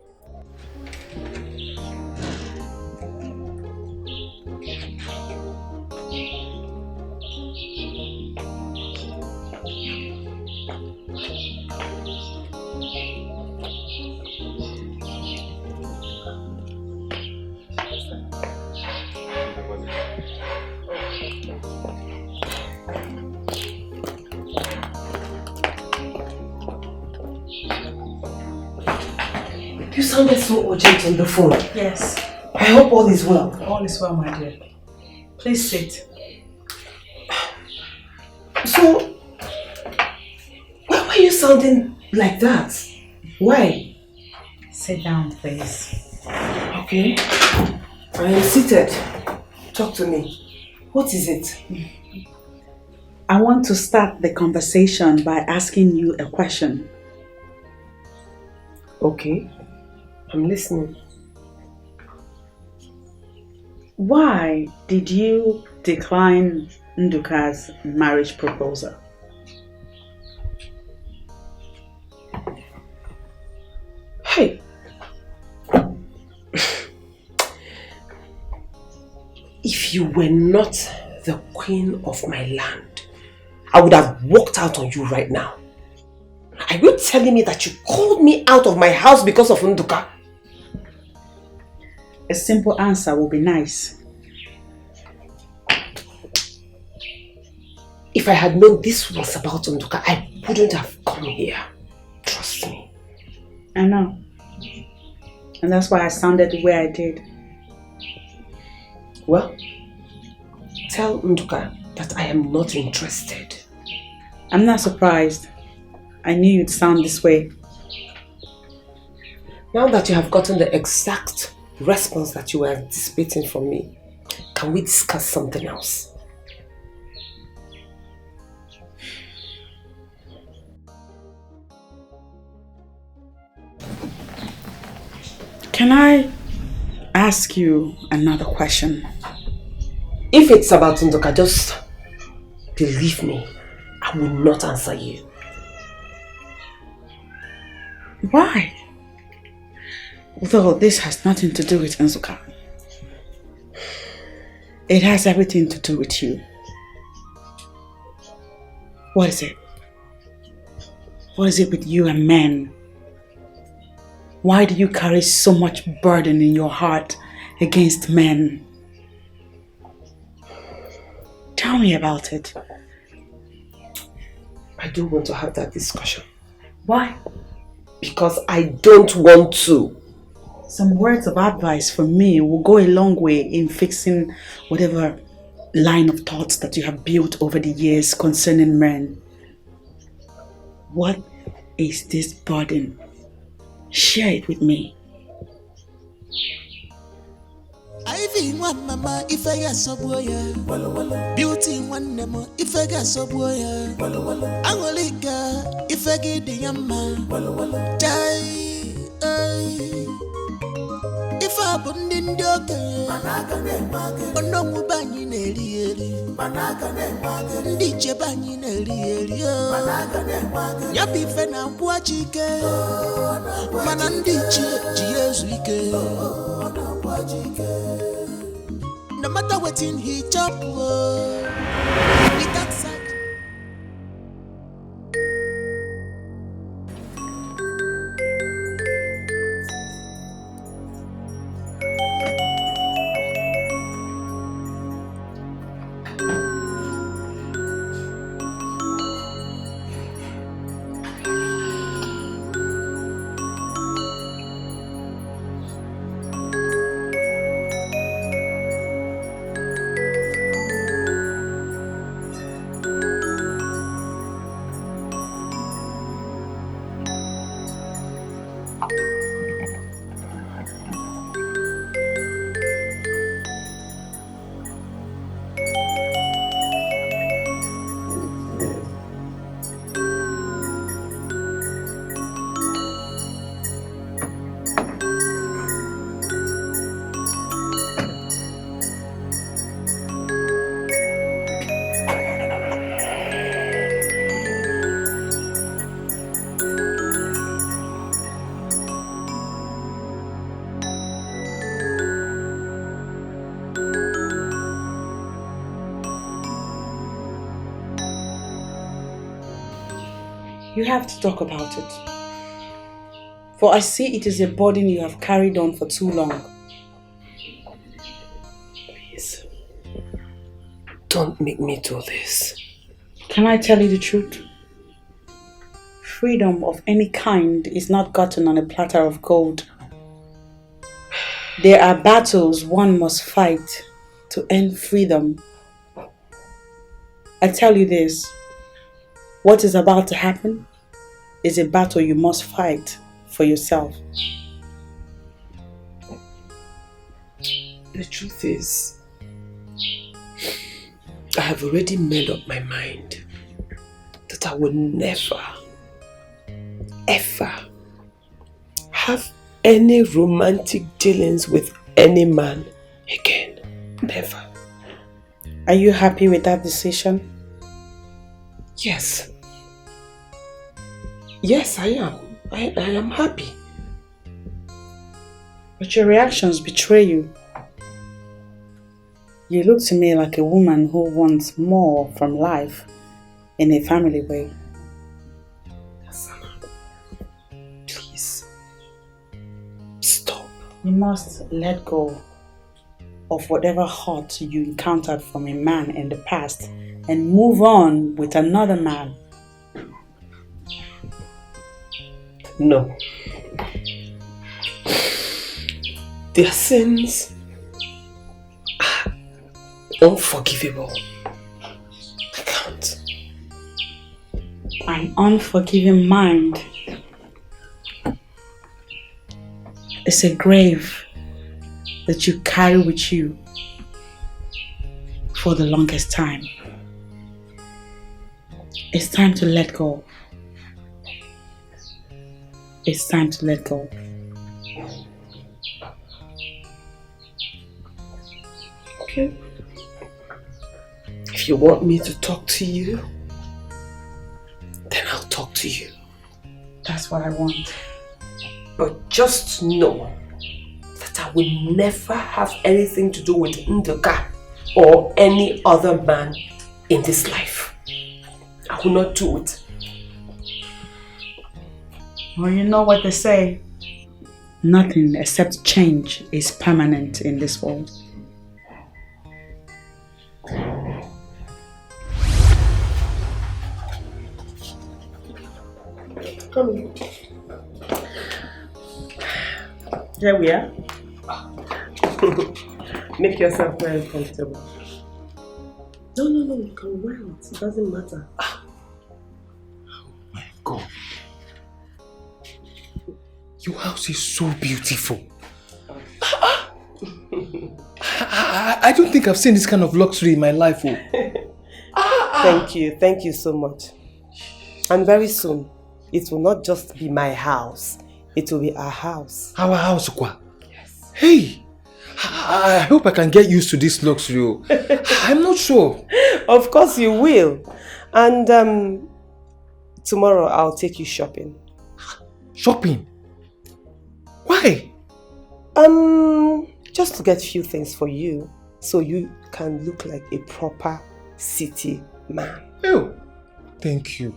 You sounded so urgent on the phone. Yes. I hope all is well. All is well, my dear. Please sit. So, why were you sounding like that? Why? Sit down, please. Okay. I am seated. Talk to me. What is it? I want to start the conversation by asking you a question. Okay. I'm listening. Why did you decline Nduka's marriage proposal? Hey. If you were not the queen of my land, I would have walked out on you right now. Are you telling me that you called me out of my house because of Nduka? A simple answer will be nice. If I had known this was about Nduka, I wouldn't have come here. Trust me. I know. And that's why I sounded the way I did. Well, tell Nduka that I am not interested. I'm not surprised. I knew you'd sound this way. Now that you have gotten the exact response that you were anticipating from me, can we discuss something else? Can I ask you another question? If it's about Nduka, just believe me, I will not answer you. Why? Though this has nothing to do with Nduka. It has everything to do with you. What is it? What is it with you and men? Why do you carry so much burden in your heart against men? Tell me about it. I don't want to have that discussion. Why? Because I don't want to. Some words of advice from me will go a long way in fixing whatever line of thoughts that you have built over the years concerning men. What is this burden? Share it with me. Ivy one mama if I got so boy, beauty one nemo if I got so boy, Angolica if I get the yamma, die. If I put in the okay, no mubani neri, DJ bani neri, Yapi fena wachike, Manandichi, Giazwike. No matter what in he chop, with that side. You have to talk about it. For I see it is a burden you have carried on for too long. Please, don't make me do this. Can I tell you the truth? Freedom of any kind is not gotten on a platter of gold. There are battles one must fight to earn freedom. I tell you this, what is about to happen is a battle you must fight for yourself. The truth is, I have already made up my mind that I will never, ever have any romantic dealings with any man again. Never. Are you happy with that decision? Yes. Yes, I am. I am happy. But your reactions betray you. You look to me like a woman who wants more from life in a family way. Asana, please, stop. You must let go of whatever hurt you encountered from a man in the past and move on with another man. No. Their sins are unforgivable. I can't. An unforgiving mind is a grave that you carry with you for the longest time. It's time to let go. It's time to let go. Okay. If you want me to talk to you, then I'll talk to you. That's what I want. But just know that I will never have anything to do with Nduka or any other man in this life. I will not do it. Well, you know what they say. Nothing except change is permanent in this world. Come here. Here we are. Make yourself very comfortable. No, you can wear it. It doesn't matter. Oh my God. Your house is so beautiful. I don't think I've seen this kind of luxury in my life. Thank you so much. And very soon, it will not just be my house. It will be our house. Our house, Kwa? Yes. Hey! I hope I can get used to this luxury. I'm not sure. Of course you will. And tomorrow I'll take you shopping. Shopping? Why? Just to get a few things for you, so you can look like a proper city man. Oh, thank you.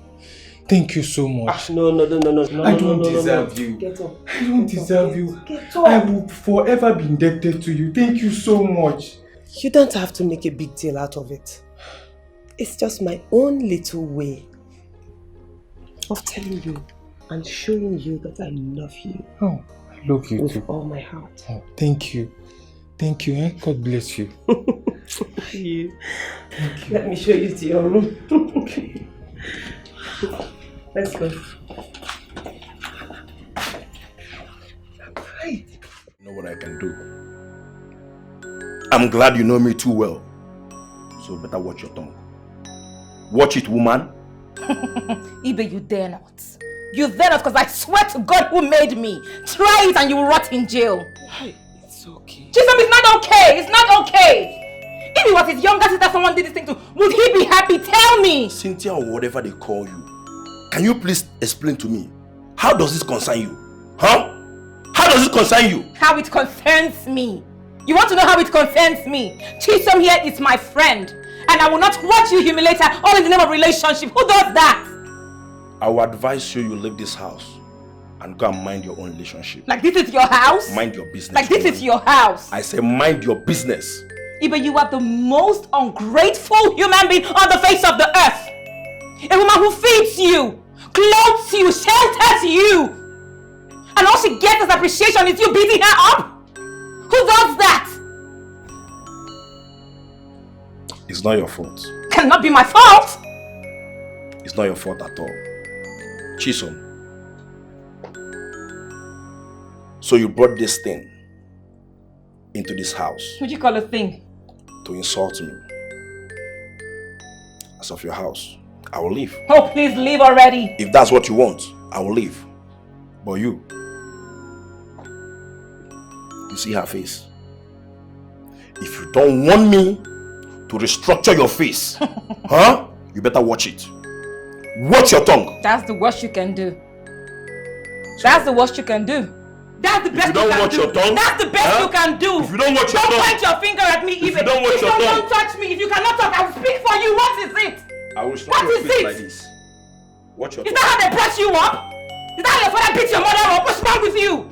Thank you so much. No. I don't deserve you. Get up. I don't deserve you. Get up. I will forever be indebted to you. Thank you so much. You don't have to make a big deal out of it. It's just my own little way of telling you and showing you that I love you. Oh, I love you with too. all my heart. Oh, thank you. Thank you, God bless you. Thank you. Let me show you to your room. Okay. Let's go. You know what I can do. I'm glad you know me too well. So better watch your tongue. Watch it, woman. Ibe, you dare not. You dare not, because I swear to God who made me. Try it and you will rot in jail. Hey, it's okay. Chisholm, it's not okay. It's not okay. If it was his younger sister someone did this thing to, would he be happy? Tell me. Cynthia or whatever they call you. Can you please explain to me? How does this concern you? Huh? How does it concern you? How it concerns me. You want to know how it concerns me? Chisholm here is my friend. And I will not watch you humiliate her all in the name of relationship. Who does that? I will advise you leave this house and go and mind your own relationship. Like this is your house? Mind your business. Like this is your house? I say mind your business. Ibe, you are the most ungrateful human being on the face of the earth. A woman who feeds you, clothes you, shelters you. And all she gets as appreciation is you beating her up? Who does that? It's not your fault. Cannot be my fault. It's not your fault at all. Chisholm. So you brought this thing into this house What do you call a thing? to insult me. As of your house, I will leave. Oh, please leave already. If that's what you want, I will leave. But you see her face. If you don't want me to restructure your face, huh? You better watch it. Watch your tongue. That's the worst you can do. That's the worst you can do. That's the best you can do. Your tongue, that's the best you can do. If you don't watch your tongue. Don't point your finger at me even. Don't touch me. If you cannot talk, I will speak for you. What is it? I will stop your face like this. Watch your tongue. Is that how they press you up? Is that how your father beats your mother up? What's wrong with you?